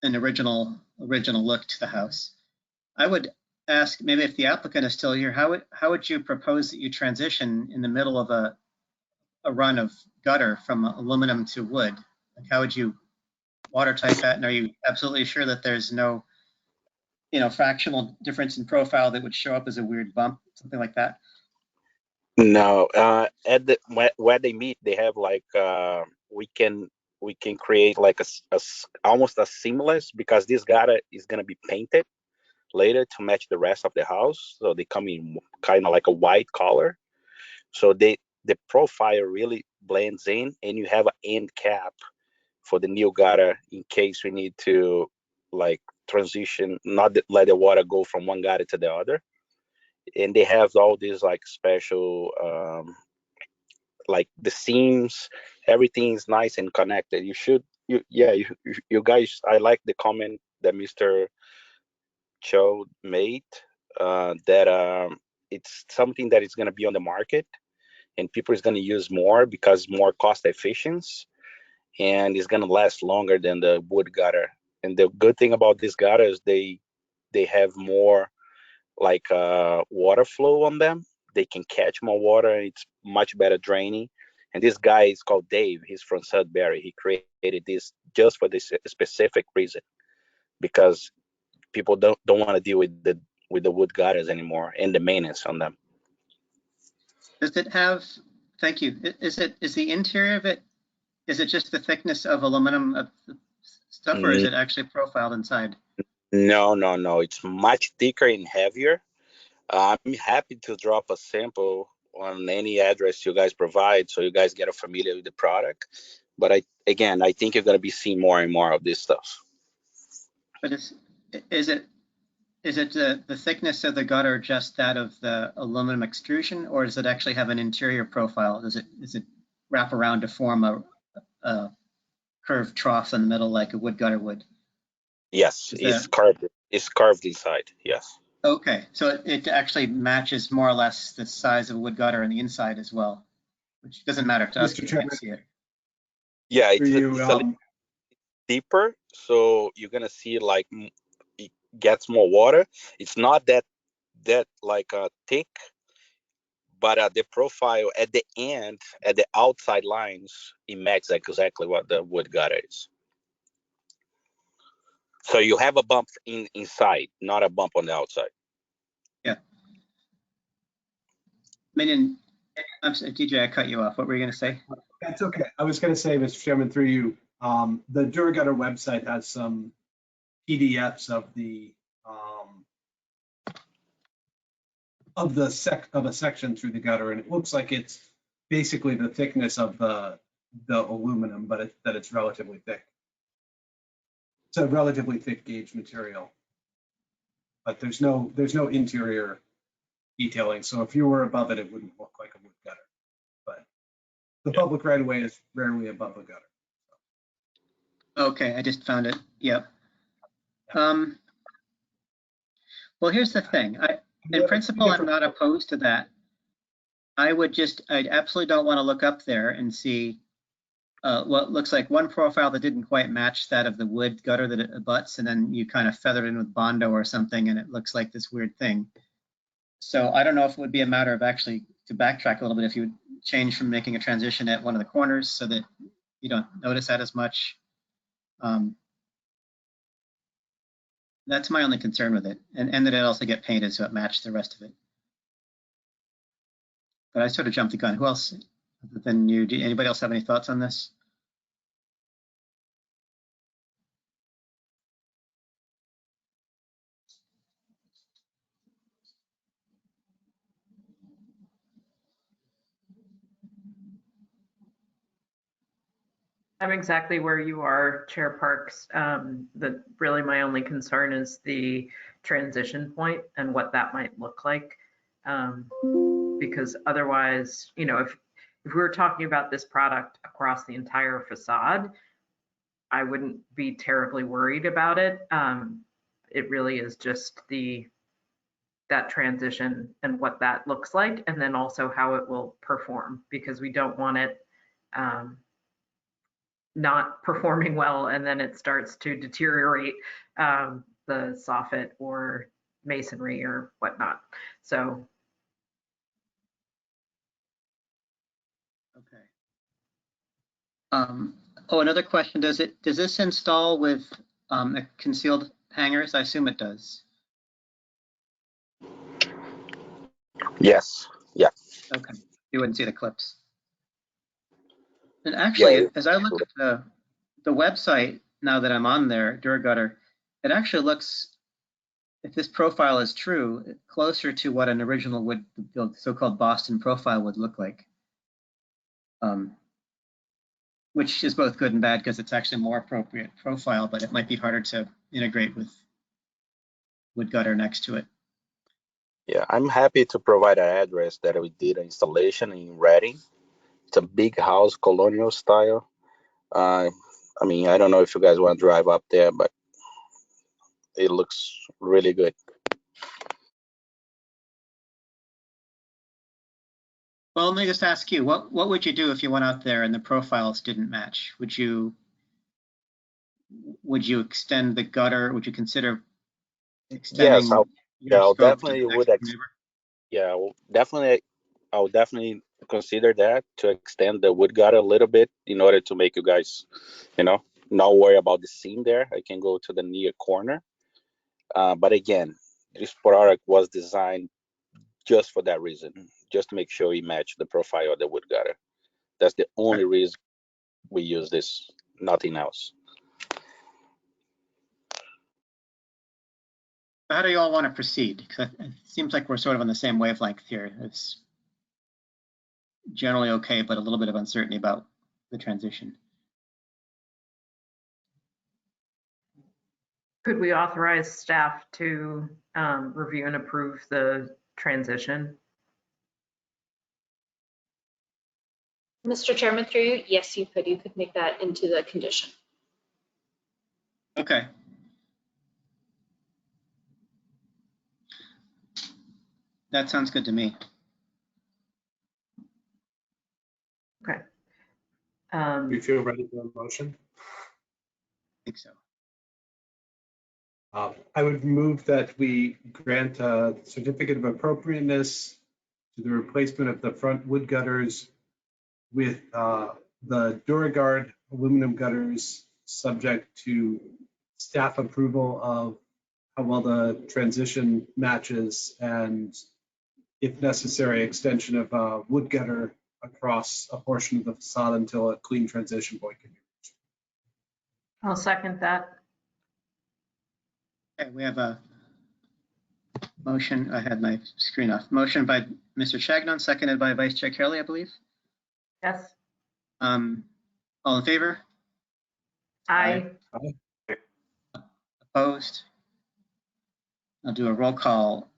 an original look to the house. I would ask, maybe if the applicant is still here, how would you propose that you transition in the middle of a run of gutter from aluminum to wood? Like, how would you water tight that? And are you absolutely sure that there's no, you know, fractional difference in profile that would show up as a weird bump, something like that? No, at the where they meet, they have like we can create like almost a seamless, because this gutter is gonna be painted later to match the rest of the house. So they come in kind of like a white color. So the profile really blends in, and you have an end cap for the new gutter in case we need to like transition, not let the water go from one gutter to the other. And they have all these like special like the seams, everything is nice and connected. You guys, I like the comment that Mr. Cho made, that it's something that is going to be on the market and people is going to use more because more cost efficient, and it's going to last longer than the wood gutter. And the good thing about this gutter is they have more like water flow on them. They can catch more water. It's much better draining. And this guy is called Dave. He's from Sudbury. He created this just for this specific reason, because people don't want to deal with the wood gutters anymore and the maintenance on them. Does it have, thank you, is the interior of it, is it just the thickness of aluminum stuff, or is it actually profiled inside? No, it's much thicker and heavier. I'm happy to drop a sample on any address you guys provide so you guys get familiar with the product. But I think you're going to be seeing more and more of this stuff. But is it the thickness of the gutter just that of the aluminum extrusion, or does it actually have an interior profile? Does it wrap around to form a curved trough in the middle like a wood gutter would? Yes, it's carved. It's carved inside. Yes. Okay, so it actually matches more or less the size of a wood gutter on the inside as well, which doesn't matter to us. Mr. Chairman, see it. Yeah, it's a little deeper, so you're gonna see like it gets more water. It's not that like thick, but the profile at the end, at the outside lines, it matches exactly what the wood gutter is. So you have a bump inside, not a bump on the outside. Yeah. I mean, I'm sorry, DJ, I cut you off. What were you going to say? That's okay. I was going to say, Mr. Chairman, through you, the DuraGutter website has some PDFs of a section through the gutter, and it looks like it's basically the thickness of the aluminum, but that it's relatively thick. It's a relatively thick gauge material, but there's no interior detailing. So if you were above it, it wouldn't look like a wood gutter. But the public right of way is rarely above a gutter. Okay, I just found it. Yep. Well, here's the thing. In principle, I'm not opposed to that. I absolutely don't want to look up there and see what looks like one profile that didn't quite match that of the wood gutter that it abuts, and then you kind of feather it in with Bondo or something, and it looks like this weird thing. So I don't know if it would be a matter of actually, to backtrack a little bit, if you would change from making a transition at one of the corners so that you don't notice that as much. That's my only concern with it, and that it also get painted so it matched the rest of it. But I sort of jumped the gun. Who else other than you? Anybody else have any thoughts on this? I'm exactly where you are, Chair Parks. Really my only concern is the transition point and what that might look like. Because otherwise, you know, if we were talking about this product across the entire facade, I wouldn't be terribly worried about it. It really is just the that transition and what that looks like, and then also how it will perform, because we don't want it not performing well and then it starts to deteriorate the soffit or masonry or whatnot. So Okay. Oh, another question. Does this install with concealed hangers? I assume it does. Yes. Yeah. Okay. You wouldn't see the clips. And actually, Yeah. as I look at the website now that I'm on there, DuraGutter, it actually looks, if this profile is true, closer to what an original wood, the so-called Boston profile would look like. Which is both good and bad because it's actually more appropriate profile, but it might be harder to integrate with wood gutter next to it. Yeah, I'm happy to provide an address that we did an installation in Reading. It's a big house, colonial style. I mean, I don't know if you guys want to drive up there, but it looks really good. Well, let me just ask you, what would you do if you went out there and the profiles didn't match? Would you extend the gutter? Would you consider extending? Yes, I'll definitely would. Yeah, I'll definitely consider that, to extend the wood gutter a little bit in order to make you guys, not worry about the seam there. I can go to the near corner. But again, this product was designed just for that reason, just to make sure it matched the profile of the wood gutter. That's the only reason we use this, nothing else. How do you all want to proceed? Because it seems like we're sort of on the same wavelength here. It's generally okay, but a little bit of uncertainty about the transition. could we authorize staff to review and approve the transition? Mr. Chairman, through you, yes, you could. You could make that into the condition. Okay. That sounds good to me. Okay. We feel ready for a motion? I think so. I would move that we grant a certificate of appropriateness to the replacement of the front wood gutters with the DuraGuard aluminum gutters, subject to staff approval of how well the transition matches, and if necessary, extension of wood gutter across a portion of the facade until a clean transition point can be reached. I'll second that. Okay, we have a motion. I had my screen off. Motion by Mr. Chagnon, seconded by Vice Chair Kelly, I believe. Yes. All in favor? Aye. Opposed? I'll do a roll call.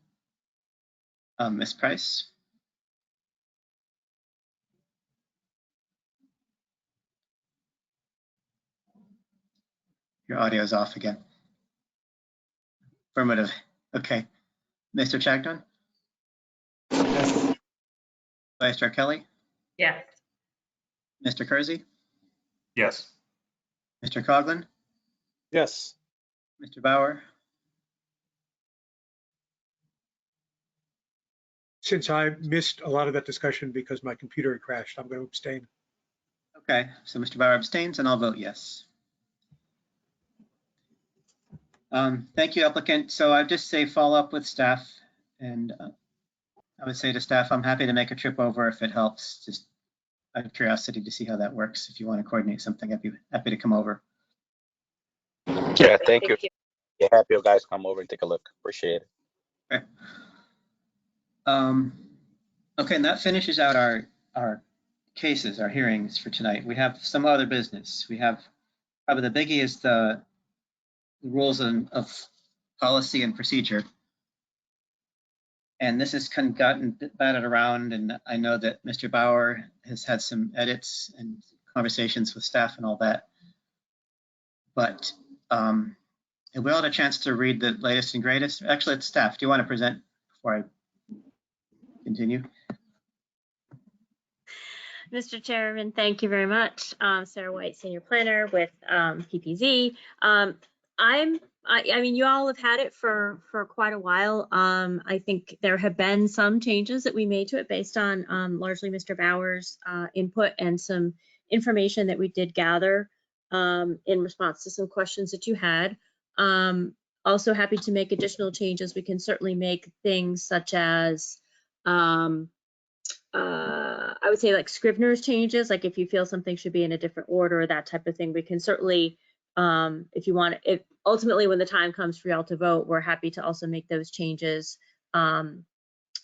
Ms. Price? Your audio is off again. Affirmative. Okay. Mr. Chagnon? Yes. Vice Chair Kelly? Yes. Mr. Kersey? Yes. Mr. Coughlin? Yes. Mr. Bauer? Since I missed a lot of that discussion because my computer had crashed, I'm going to abstain. Okay, so Mr. Bauer abstains and I'll vote yes. Thank you, applicant. So I'd just say follow up with staff, and I would say to staff, I'm happy to make a trip over if it helps, just out of curiosity to see how that works. If you want to coordinate something, I'd be happy to come over. Yeah, thank you. Yeah, happy you guys come over and take a look. Appreciate it. Okay. Okay, and that finishes out our cases, our hearings for tonight. We have some other business. We have probably the biggie is the rules of policy and procedure. And this has kind of gotten batted around, and I know that Mr. Bauer has had some edits and conversations with staff and all that. But have we all had a chance to read the latest and greatest? Actually, it's staff. Do you want to present before I continue? Mr. Chairman, thank you very much. Sarah White, Senior Planner with PPZ. I mean, you all have had it for quite a while. I think there have been some changes that we made to it based on largely Mr. Bauer's input and some information that we did gather in response to some questions that you had. Also happy to make additional changes. We can certainly make things such as I would say like Scrivener's changes, like if you feel something should be in a different order, that type of thing. We can certainly, if you want, if ultimately when the time comes for y'all to vote, we're happy to also make those changes, you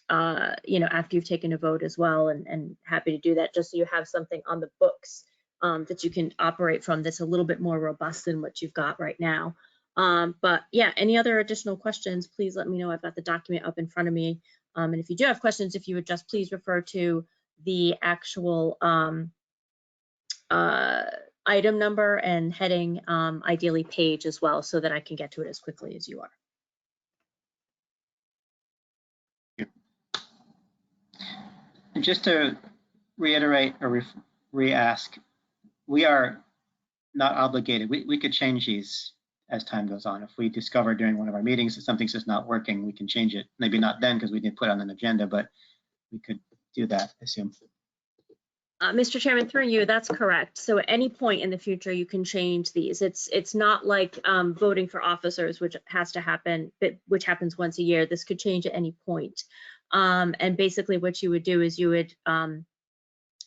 know, after you've taken a vote as well, and happy to do that just so you have something on the books that you can operate from that's a little bit more robust than what you've got right now. But yeah, any other additional questions, please let me know. I've got the document up in front of me. And if you do have questions, if you would just please refer to the actual item number and heading, ideally page as well, so that I can get to it as quickly as you are. And just to reiterate or re-ask, we are not obligated. We could change these as time goes on. If we discover during one of our meetings that something's just not working, we can change it. Maybe not then because we didn't put it on an agenda, but we could do that, I assume. Mr. Chairman, through you, that's correct. So at any point in the future, you can change these. It's not like voting for officers, which has to happen, which happens once a year. This could change at any point. And basically what you would do is you would,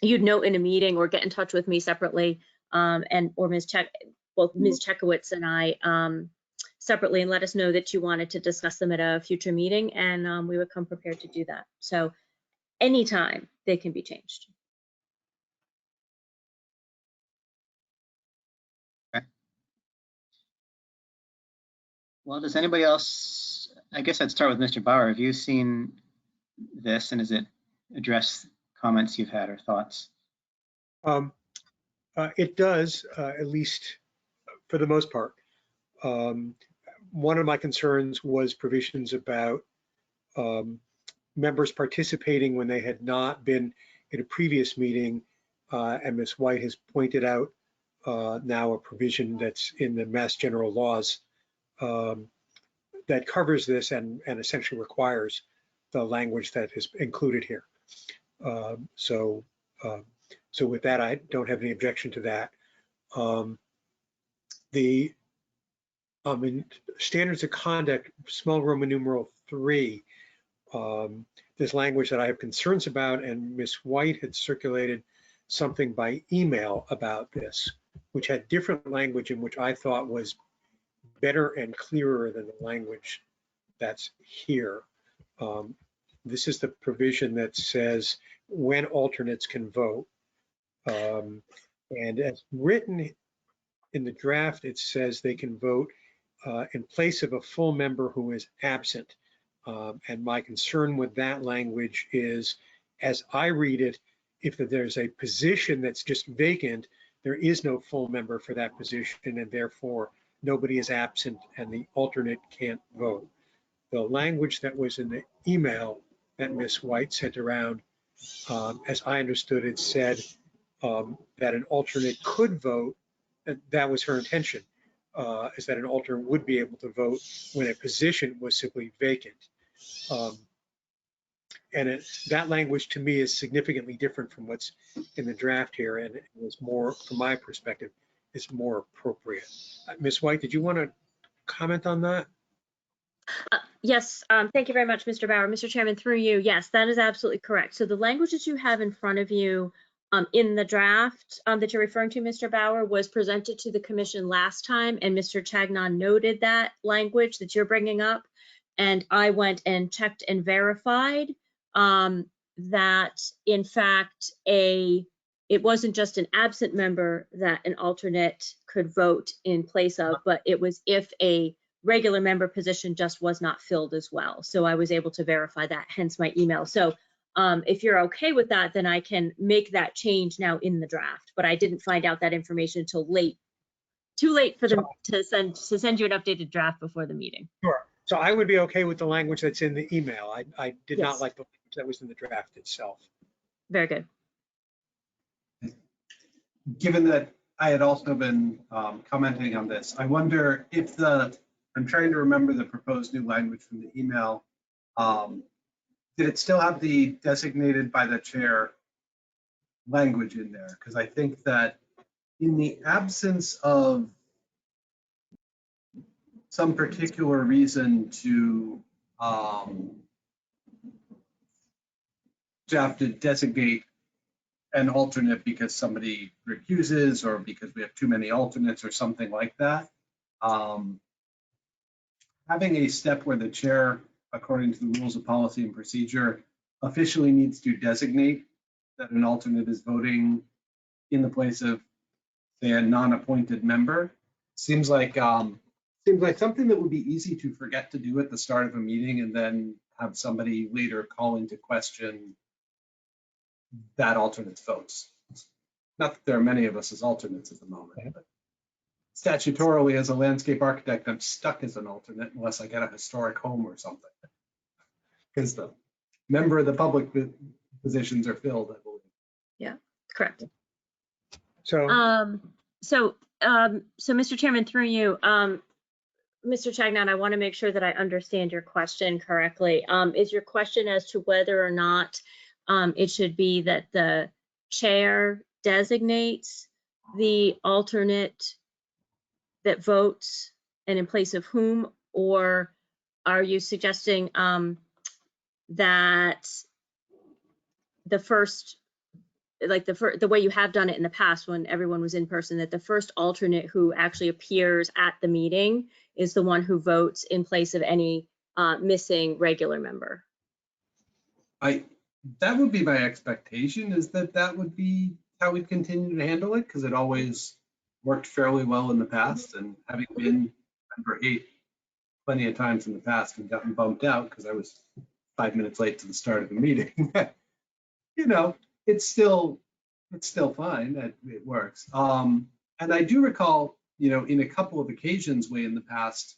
you'd note in a meeting or get in touch with me separately, or Ms. Chekowitz and I separately, and let us know that you wanted to discuss them at a future meeting, and we would come prepared to do that. So anytime they can be changed. Okay. Well, does anybody else, I guess I'd start with Mr. Bauer. Have you seen this, and does it address comments you've had or thoughts? It does, at least for the most part. One of my concerns was provisions about members participating when they had not been in a previous meeting, and Ms. White has pointed out now a provision that's in the Mass General laws that covers this and essentially requires the language that is included here. So with that, I don't have any objection to that. The in standards of conduct, small Roman numeral 3, there's language that I have concerns about, and Ms. White had circulated something by email about this, which had different language in which I thought was better and clearer than the language that's here. This is the provision that says when alternates can vote. And as written in the draft, it says they can vote in place of a full member who is absent. And my concern with that language is, as I read it, if there's a position that's just vacant, there is no full member for that position, and therefore nobody is absent and the alternate can't vote. The language that was in the email that Ms. White sent around, as I understood it, said that an alternate could vote. That was her intention, is that an alternate would be able to vote when a position was simply vacant. And that language to me is significantly different from what's in the draft here, and it was more, from my perspective, is more appropriate. Ms. White, did you want to comment on that? Yes, thank you very much, Mr. Bauer. Mr. Chairman, through you, yes, that is absolutely correct. So the language that you have in front of you in the draft that you're referring to, Mr. Bauer, was presented to the commission last time, and Mr. Chagnon noted that language that you're bringing up, and I went and checked and verified that, in fact, it wasn't just an absent member that an alternate could vote in place of, but it was if a regular member position just was not filled as well. So I was able to verify that, hence my email. So if you're okay with that, then I can make that change now in the draft, but I didn't find out that information until too late for them to send you an updated draft before the meeting. Sure. So I would be okay with the language that's in the email. I did not Yes. like the language that was in the draft itself. Very good. Given that I had also been commenting on this, I wonder if I'm trying to remember the proposed new language from the email. Did it still have the designated by the chair language in there? Because I think that in the absence of some particular reason to have to designate an alternate because somebody recuses or because we have too many alternates or something like that. Having a step where the chair, according to the rules of policy and procedure, officially needs to designate that an alternate is voting in the place of, say, a non-appointed member seems like something that would be easy to forget to do at the start of a meeting and then have somebody later call into question that alternate's votes. Not that there are many of us as alternates at the moment, but statutorily as a landscape architect, I'm stuck as an alternate unless I get a historic home or something. Because the member of the public positions are filled, I believe. Yeah, correct. So, So Mr. Chairman, through you, Mr. Chagnon, I want to make sure that I understand your question correctly. Is your question as to whether or not it should be that the chair designates the alternate that votes and in place of whom, or are you suggesting that the first, like the way you have done it in the past when everyone was in person, that the first alternate who actually appears at the meeting is the one who votes in place of any missing regular member? That would be my expectation, is that would be how we'd continue to handle it, because it always worked fairly well in the past, and having been member 8 plenty of times in the past and gotten bumped out because I was 5 minutes late to the start of the meeting, it's still fine. It works. And I do recall, in a couple of occasions way in the past,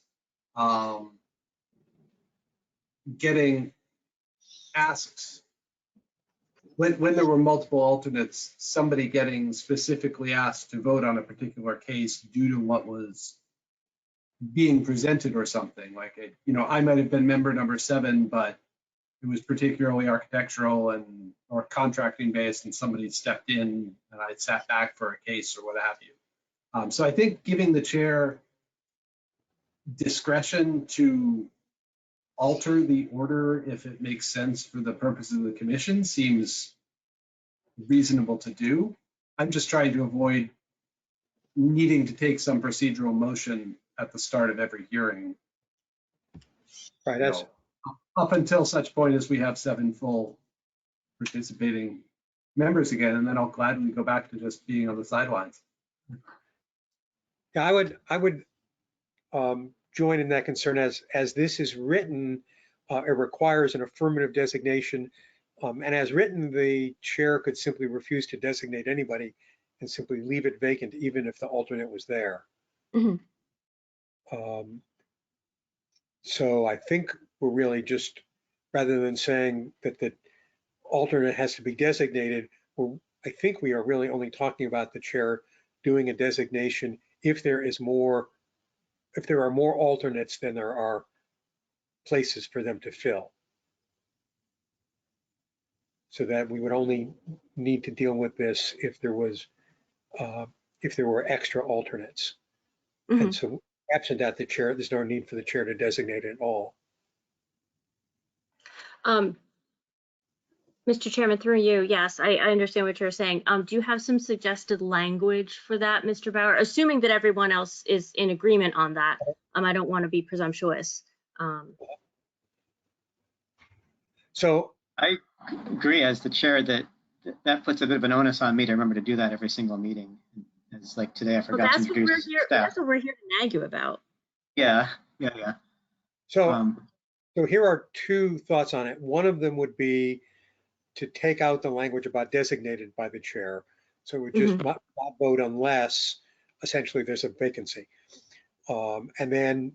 getting asked when there were multiple alternates, somebody getting specifically asked to vote on a particular case due to what was being presented or something. Like, I might have been member number 7, but it was particularly architectural or contracting based, and somebody stepped in and I sat back for a case or what have you. So I think giving the chair discretion to alter the order if it makes sense for the purposes of the commission seems reasonable to do. I'm just trying to avoid needing to take some procedural motion at the start of every hearing. right, that's, Up until such point as we have 7 full participating members again, and then I'll gladly go back to just being on the sidelines. yeah, I would join in that concern. As this is written, it requires an affirmative designation. And as written, the chair could simply refuse to designate anybody and simply leave it vacant, even if the alternate was there. Mhm. So I think we're really just, rather than saying that the alternate has to be designated, I think we are really only talking about the chair doing a designation if there are more alternates than there are places for them to fill. So that we would only need to deal with this if there were extra alternates. And so absent that, there's no need for the chair to designate at all. Mr. Chairman, through you, yes, I understand what you're saying. Do you have some suggested language for that, Mr. Bauer? Assuming that everyone else is in agreement on that. I don't want to be presumptuous. So I agree as the chair that puts a bit of an onus on me to remember to do that every single meeting. It's like today I forgot to introduce staff. That's what we're here to nag you about. Yeah. So here are 2 thoughts on it. One of them would be to take out the language about designated by the chair. So we just not vote unless essentially there's a vacancy. And then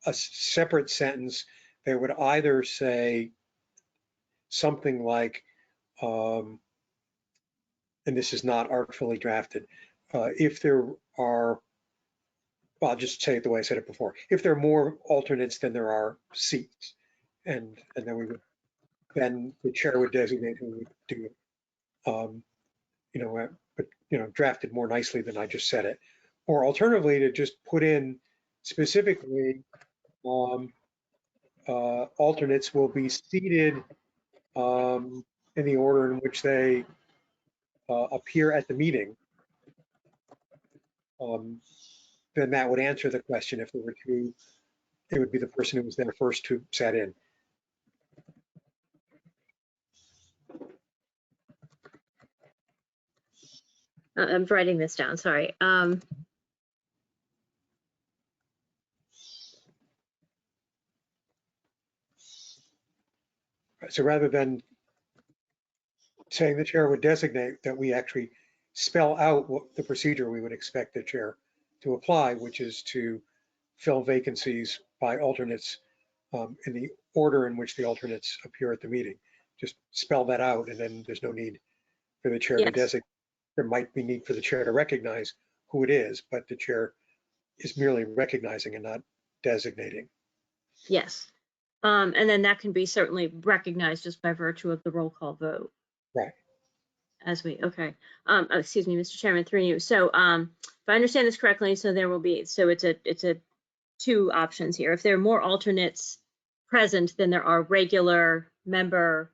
a separate sentence that would either say something like, and this is not artfully drafted, if there are, well, I'll just say it the way I said it before, if there are more alternates than there are seats, and then then the chair would designate who would do it. But drafted more nicely than I just said it. Or alternatively, to just put in specifically, alternates will be seated in the order in which they appear at the meeting. Then that would answer the question. If there were two, it would be the person who was there first who sat in. I'm writing this down, sorry. So rather than saying the chair would designate, that we actually spell out what the procedure we would expect the chair to apply, which is to fill vacancies by alternates in the order in which the alternates appear at the meeting. Just spell that out, and then there's no need for the chair to designate. There might be need for the chair to recognize who it is, but the chair is merely recognizing and not designating. Yes. And then that can be certainly recognized just by virtue of the roll call vote. Right. Okay. Excuse me, Mr. Chairman, through you. So if I understand this correctly, so there will be, so it's a two options here. If there are more alternates present than there are regular member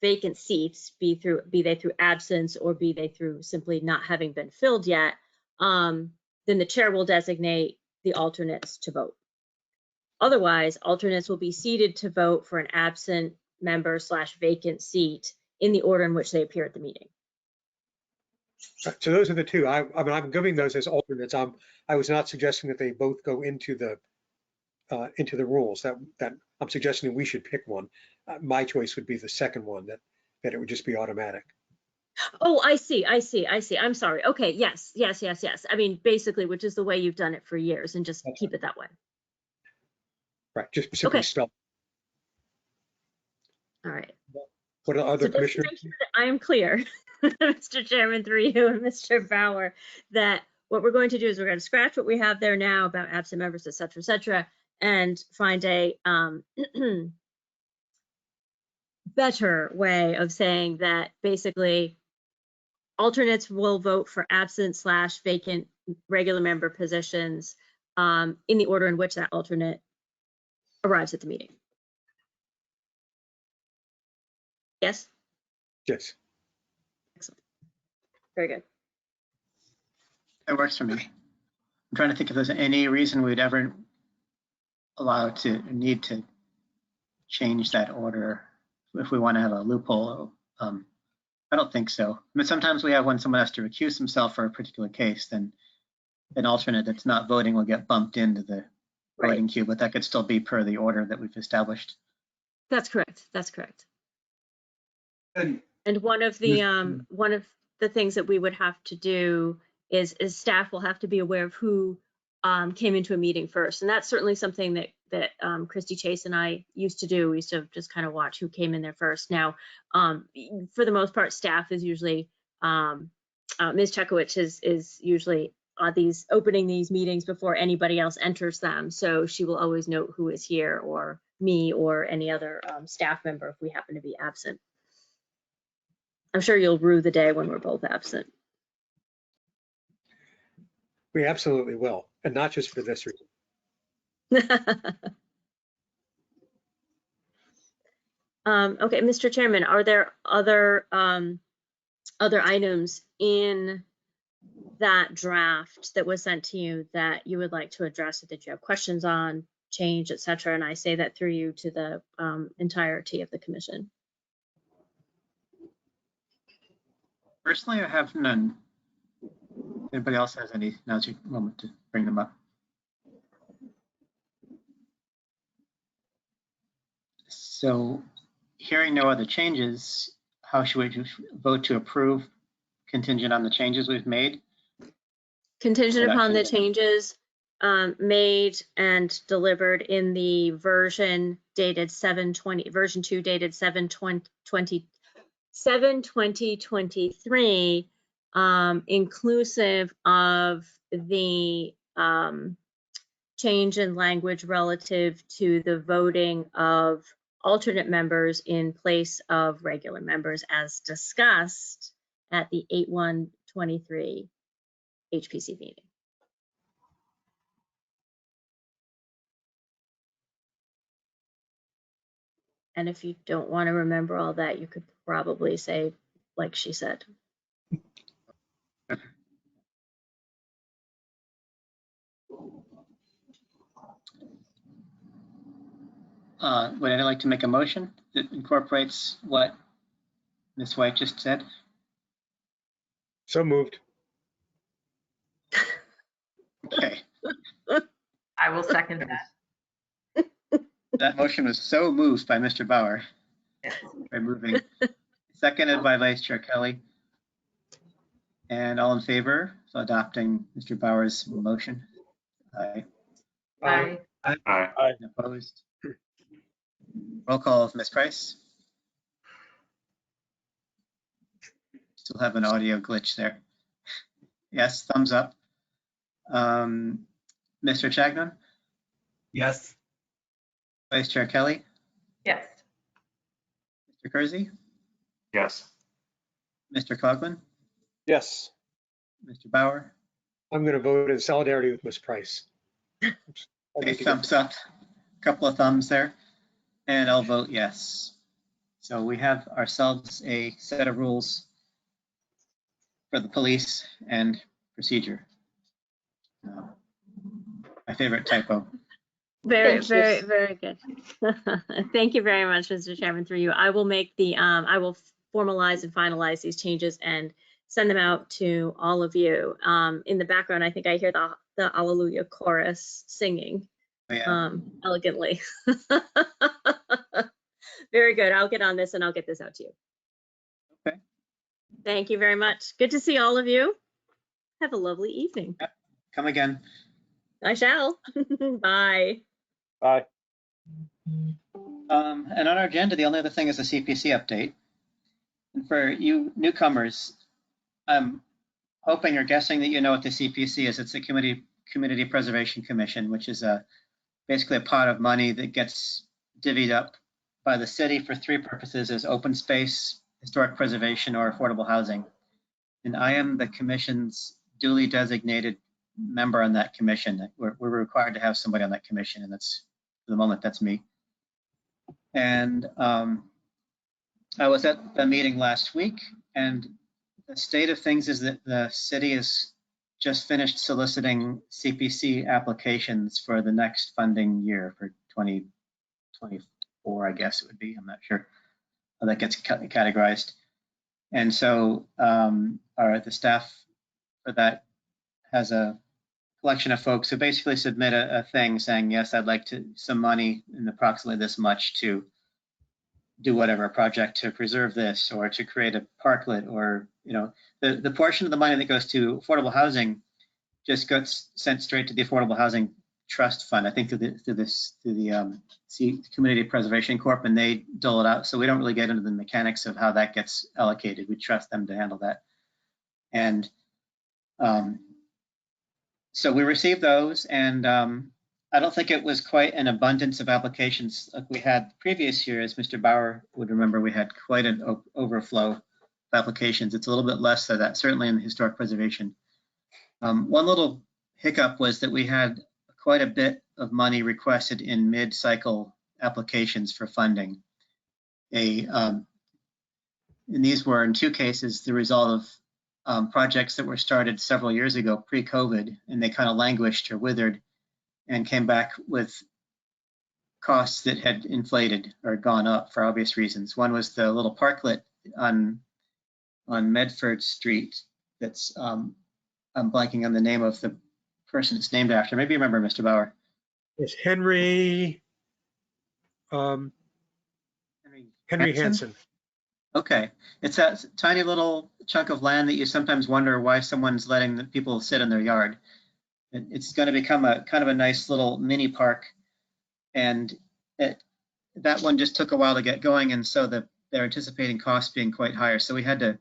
vacant seats, be they through absence or be they through simply not having been filled yet, then the chair will designate the alternates to vote. Otherwise, alternates will be seated to vote for an absent member / vacant seat in the order in which they appear at the meeting. So those are the two. I mean, I'm giving those as alternates. I was not suggesting that they both go into the rules. That I'm suggesting that we should pick one. My choice would be the second one, that it would just be automatic. Oh, I see. I'm sorry. Okay, yes. I mean, basically, which is the way you've done it for years, and just keep it that way. Right, just simply spell. All right. What are other commissioners? Sure I am clear, Mr. Chairman, through you and Mr. Bauer, that what we're going to do is we're going to scratch what we have there now about absent members, et cetera, and find a better way of saying that basically alternates will vote for absent / vacant regular member positions in the order in which that alternate arrives at the meeting. Yes? Yes. Excellent. Very good. That works for me. I'm trying to think if there's any reason we'd ever need to change that order if we want to have a loophole. I don't think so. I mean, sometimes we have when someone has to recuse himself for a particular case, then an alternate that's not voting will get bumped into the voting queue, but that could still be per the order that we've established. That's correct. And one of the things that we would have to do is staff will have to be aware of who came into a meeting first, and that's certainly something that Christy Chase and I used to do. We used to just kind of watch who came in there first. Now, for the most part, staff is usually Ms. Chekowicz is usually opening these meetings before anybody else enters them, so she will always note who is here, or me or any other staff member if we happen to be absent. I'm sure you'll rue the day when we're both absent. We absolutely will, and not just for this reason. Okay, Mr. Chairman, are there other items in that draft that was sent to you that you would like to address, that you have questions on, change, et cetera? And I say that through you to the entirety of the commission. Personally, I have none. Anybody else has any? Now's your moment to bring them up. So, hearing no other changes, how should we vote to approve contingent on the changes we've made? Contingent upon the changes made and delivered in the version dated 7/20, version 2 dated 7/20/2023, inclusive of the change in language relative to the voting of alternate members in place of regular members as discussed at the 8/1/23 HPC meeting. And if you don't want to remember all that, you could probably say, like she said. Would anyone like to make a motion that incorporates what Ms. White just said? So moved. Okay, I will second that. that motion was so moved by Mr. Bauer. Yes. By moving, seconded by Vice Chair Kelly. And all in favor of adopting Mr. Bauer's motion? Aye. Aye. Aye. Opposed? Roll call of Ms. Price. Still have an audio glitch there. Yes, thumbs up. Mr. Chagnon, Yes. Vice Chair Kelly, Yes. Mr. Kersey, Yes. Mr. Coughlin, Yes. Mr. Bauer. I'm going to vote in solidarity with Ms. Price. I Okay, need to get- thumbs up, couple of thumbs there, and I'll vote yes. So we have ourselves a set of rules for the police and procedure. My favorite typo. Very, Thank you. very, very good. Thank you very much, Mr. Chairman, through you. I will make the, I will formalize and finalize these changes and send them out to all of you. In the background, I think I hear the Alleluia chorus singing elegantly. Very good. I'll get on this and I'll get this out to you. Okay. Thank you very much. Good to see all of you. Have a lovely evening. Come again. I shall. Bye. Bye. And on our agenda, the only other thing is a CPC update. And for you newcomers, I'm hoping or guessing that you know what the CPC is. It's the Community Preservation Commission, which is basically a pot of money that gets divvied up by the city for three purposes: as open space, historic preservation, or affordable housing. And I am the commission's duly designated member on that commission. We're required to have somebody on that commission, and that's, for the moment, that's me. And I was at the meeting last week, and the state of things is that the city has just finished soliciting CPC applications for the next funding year for 2024, I guess it would be. I'm not sure how that gets categorized. And so the staff for that has a collection of folks who basically submit a thing saying, yes, I'd like some money in approximately this much to do whatever project to preserve this or to create a parklet, or, you know, the portion of the money that goes to affordable housing just gets sent straight to the Affordable Housing Trust Fund, I think through the Community Preservation Corp, and they dole it out. So we don't really get into the mechanics of how that gets allocated. We trust them to handle that. And so we received those, and I don't think it was quite an abundance of applications like we had previous years. Mr. Bauer would remember we had quite an overflow of applications. It's a little bit less than that, certainly in historic preservation. One little hiccup was that we had quite a bit of money requested in mid-cycle applications for funding. And these were, in two cases, the result of projects that were started several years ago, pre-COVID, and they kind of languished or withered and came back with costs that had inflated or gone up for obvious reasons. One was the little parklet on Medford Street that's, I'm blanking on the name of the person it's named after. Maybe you remember, Mr. Bauer. It's Henry Hansen. Okay, it's that tiny little chunk of land that you sometimes wonder why someone's letting the people sit in their yard. It's going to become a kind of a nice little mini park. And that one just took a while to get going. And so they're anticipating costs being quite higher. So we had to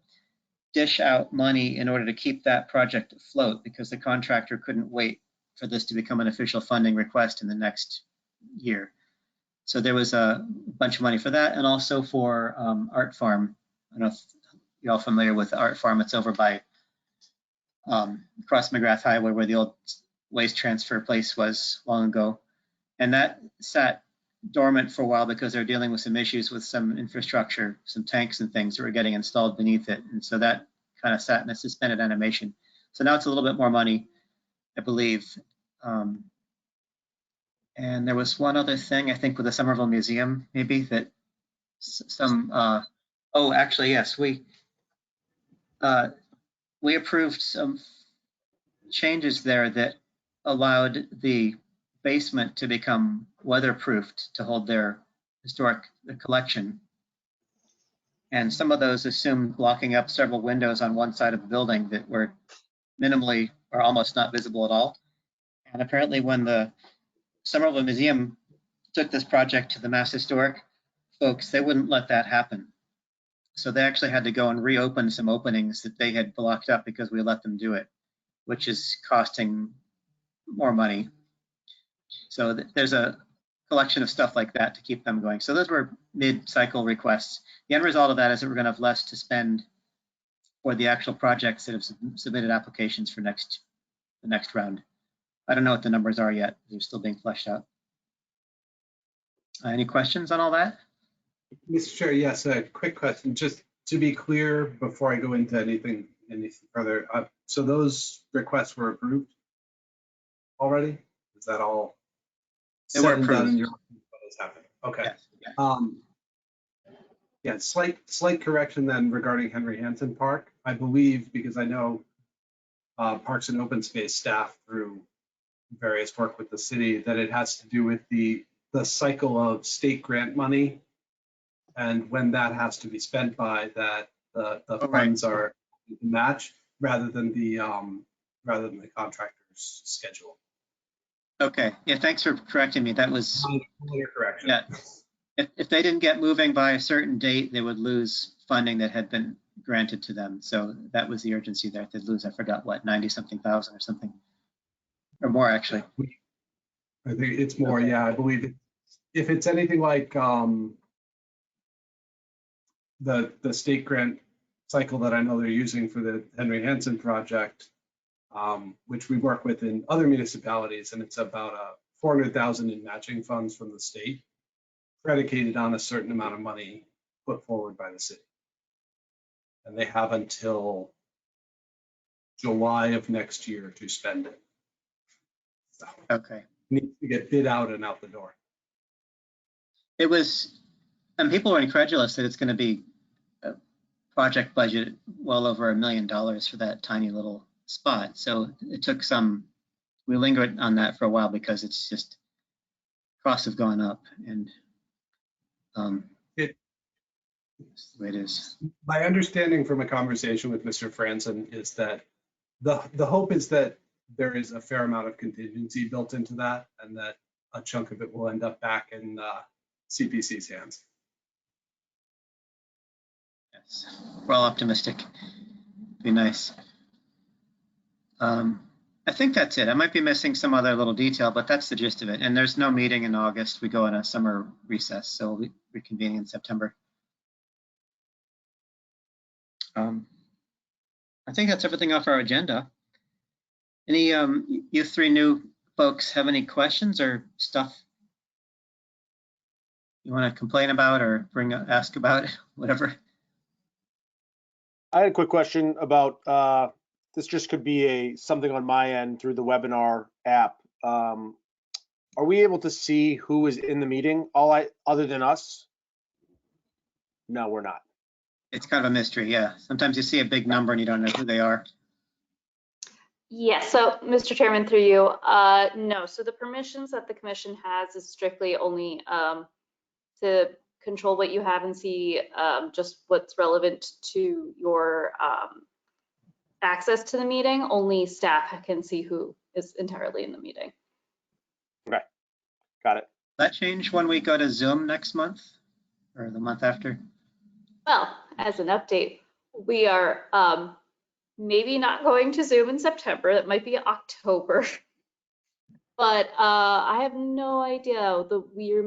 dish out money in order to keep that project afloat because the contractor couldn't wait for this to become an official funding request in the next year. So there was a bunch of money for that, and also for Art Farm. I don't know if you're all familiar with Art Farm. It's over by across McGrath Highway where the old waste transfer place was long ago. And that sat dormant for a while because they're dealing with some issues with some infrastructure, some tanks and things that were getting installed beneath it. And so that kind of sat in a suspended animation. So now it's a little bit more money, I believe. And there was one other thing, I think, with the Somerville Museum, maybe that some, oh, actually, yes, we approved some changes there that allowed the basement to become weatherproofed to hold their historic collection. And some of those assumed blocking up several windows on one side of the building that were minimally or almost not visible at all. And apparently when the Somerville Museum took this project to the Mass Historic folks, they wouldn't let that happen. So they actually had to go and reopen some openings that they had blocked up because we let them do it, which is costing more money. So there's a collection of stuff like that to keep them going. So those were mid-cycle requests. The end result of that is that we're going to have less to spend for the actual projects that have submitted applications for the next round. I don't know what the numbers are yet. They're still being fleshed out. Any questions on all that? Mr. Chair, yes, a quick question. Just to be clear, before I go into anything further, so those requests were approved already? Is that all? They were approved. Okay. Yes, yeah. Yeah, slight correction then regarding Henry Hansen Park. I believe, because I know Parks and Open Space staff through various work with the city, that it has to do with the cycle of state grant money and when that has to be spent by, that the funds are match rather than the contractor's schedule. Okay, yeah, thanks for correcting me. That was Your correction. Yeah. If they didn't get moving by a certain date, they would lose funding that had been granted to them. So that was the urgency there. They'd lose, I forgot what, 90-something thousand or something, or more actually. I think it's more, okay. Yeah, I believe if it's anything like the state grant cycle that I know they're using for the Henry Hansen project, which we work with in other municipalities, and it's about $400,000 in matching funds from the state, predicated on a certain amount of money put forward by the city. And they have until July of next year to spend it. So okay. Needs to get bid out and out the door. It was, and people were incredulous that it's going to be a project budget well over $1 million for that tiny little spot. So it took we lingered on that for a while because it's just, costs have gone up, and that's the way it is. My understanding from a conversation with Mr. Franzen is that the hope is that there is a fair amount of contingency built into that, and that a chunk of it will end up back in CPC's hands. Yes, we're all optimistic. Be nice. I think that's it. I might be missing some other little detail, but that's the gist of it. And there's no meeting in August. We go on a summer recess, so we'll be reconvening in September. I think that's everything off our agenda. Any you three new folks have any questions or stuff you want to complain about or ask about, whatever? I had a quick question about this. Just could be something on my end through the webinar app. Are we able to see who is in the meeting other than us? No, we're not. It's kind of a mystery, yeah. Sometimes you see a big number and you don't know who they are. Yes, so Mr. Chairman, through you, no. So the permissions that the commission has is strictly only to control what you have and see just what's relevant to your access to the meeting. Only staff can see who is entirely in the meeting. Okay, got it. That change when we go to Zoom next month or the month after? Well, as an update, we are maybe not going to Zoom in September. That might be October. But I have no idea. We are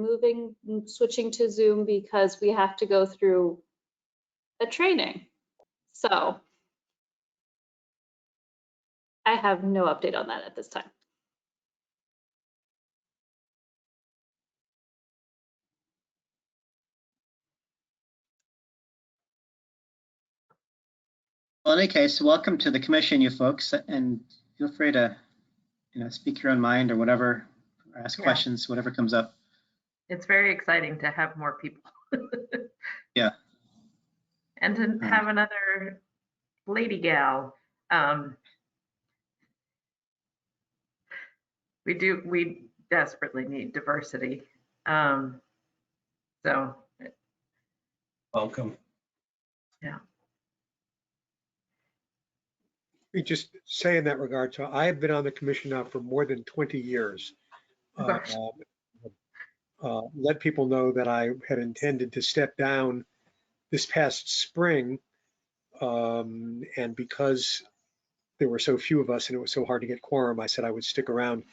switching to Zoom because we have to go through a training. So I have no update on that at this time. Well, in any case, welcome to the commission, you folks, and feel free to, speak your own mind or whatever, or ask questions, whatever comes up. It's very exciting to have more people. Yeah. And to have another lady gal. We desperately need diversity. So. Welcome. Yeah. We just say in that regard, so I have been on the commission now for more than 20 years. Let people know that I had intended to step down this past spring. And because there were so few of us and it was so hard to get quorum, I said I would stick around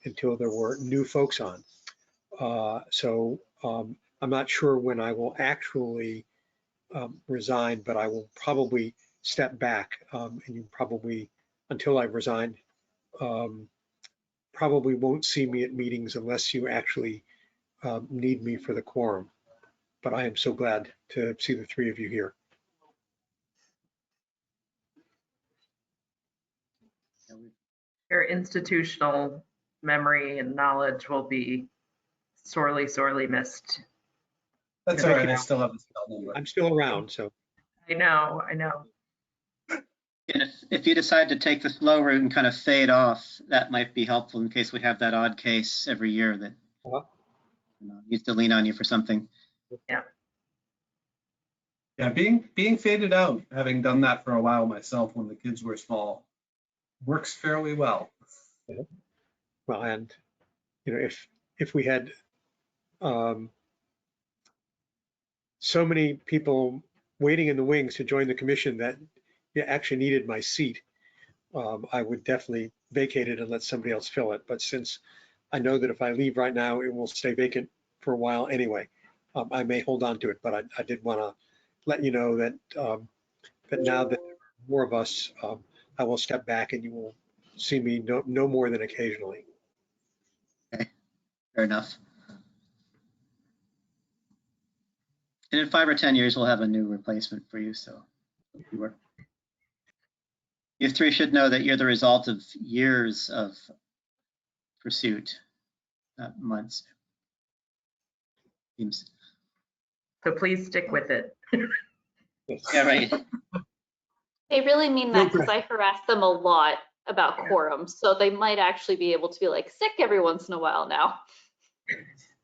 until there were new folks on. I'm not sure when I will actually resign, but I will probably step back, and you probably, until I've resigned, probably won't see me at meetings unless you actually need me for the quorum. But I am so glad to see the three of you here. Your institutional memory and knowledge will be sorely, sorely missed. That's all right. I still have the cell number. I'm still around, so. I know. And if you decide to take the slow route and kind of fade off, that might be helpful in case we have that odd case every year that needs to lean on you for something. Yeah. Yeah, being faded out, having done that for a while myself when the kids were small, works fairly well. Yeah. Well, and if we had so many people waiting in the wings to join the commission that actually needed my seat, I would definitely vacate it and let somebody else fill it. But since I know that if I leave right now, it will stay vacant for a while anyway, I may hold on to it. But I did want to let you know that that now that there are more of us, I will step back and you will see me no more than occasionally. Okay, fair enough. And in 5 or 10 years, we'll have a new replacement for you. So you three should know that you're the result of years of pursuit, not months. Seems. So please stick with it. Yeah, right. They really mean that because I harass them a lot about quorums. So they might actually be able to be like sick every once in a while now.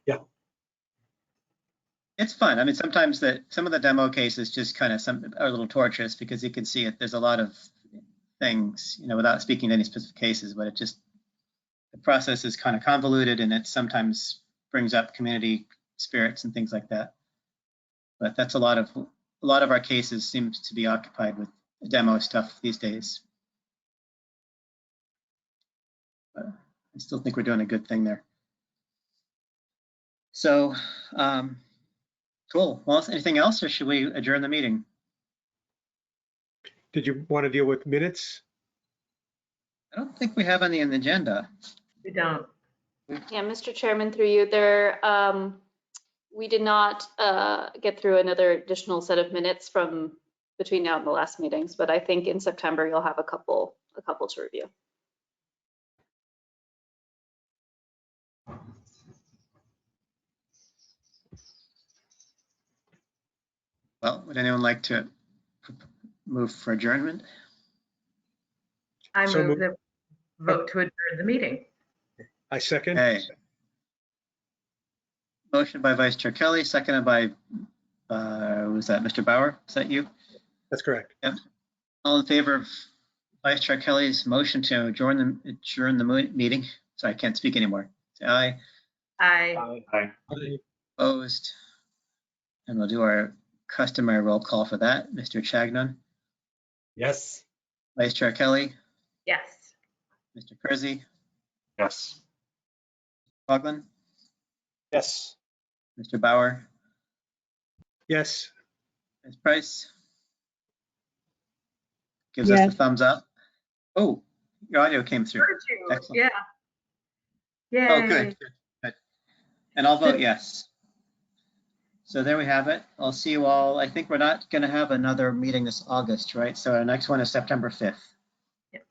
Yeah. It's fun. I mean, sometimes some of the demo cases just kind of are a little torturous because you can see it. There's a lot of things, without speaking to any specific cases, but the process is kind of convoluted and it sometimes brings up community spirits and things like that. But that's a lot of our cases seems to be occupied with demo stuff these days. But I still think we're doing a good thing there. So, cool. Well, anything else, or should we adjourn the meeting? Did you want to deal with minutes? I don't think we have any on the agenda. We don't. Yeah, Mr. Chairman, through you, we did not get through another additional set of minutes from between now and the last meetings, but I think in September you'll have a couple to review. Well, would anyone like to move for adjournment? I move that vote to adjourn the meeting. I second. Okay. Motion by Vice Chair Kelly, seconded by, was that Mr. Bauer? Is that you? That's correct. Yep. All in favor of Vice Chair Kelly's motion to adjourn the meeting. So I can't speak anymore. Say aye. I, Aye. Opposed? And we'll do our customary roll call for that. Mr. Chagnon, Yes. Vice Chair Kelly, yes. Mr. Kersey, Yes. Coughlin, Yes. Mr. Bauer, Yes. Ms. Price. Gives us the thumbs up. Oh, your audio came through. Heard you. Excellent. Yeah. Yay. Oh, good. Good. And I'll vote yes. So there we have it. I'll see you all. I think we're not going to have another meeting this August, right? So our next one is September 5th. Yep.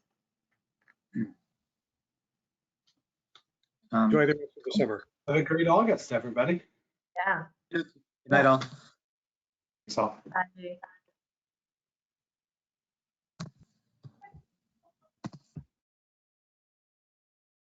Enjoy the rest of the summer. Have a great August, everybody. Yeah. Good night, all. So. Bye.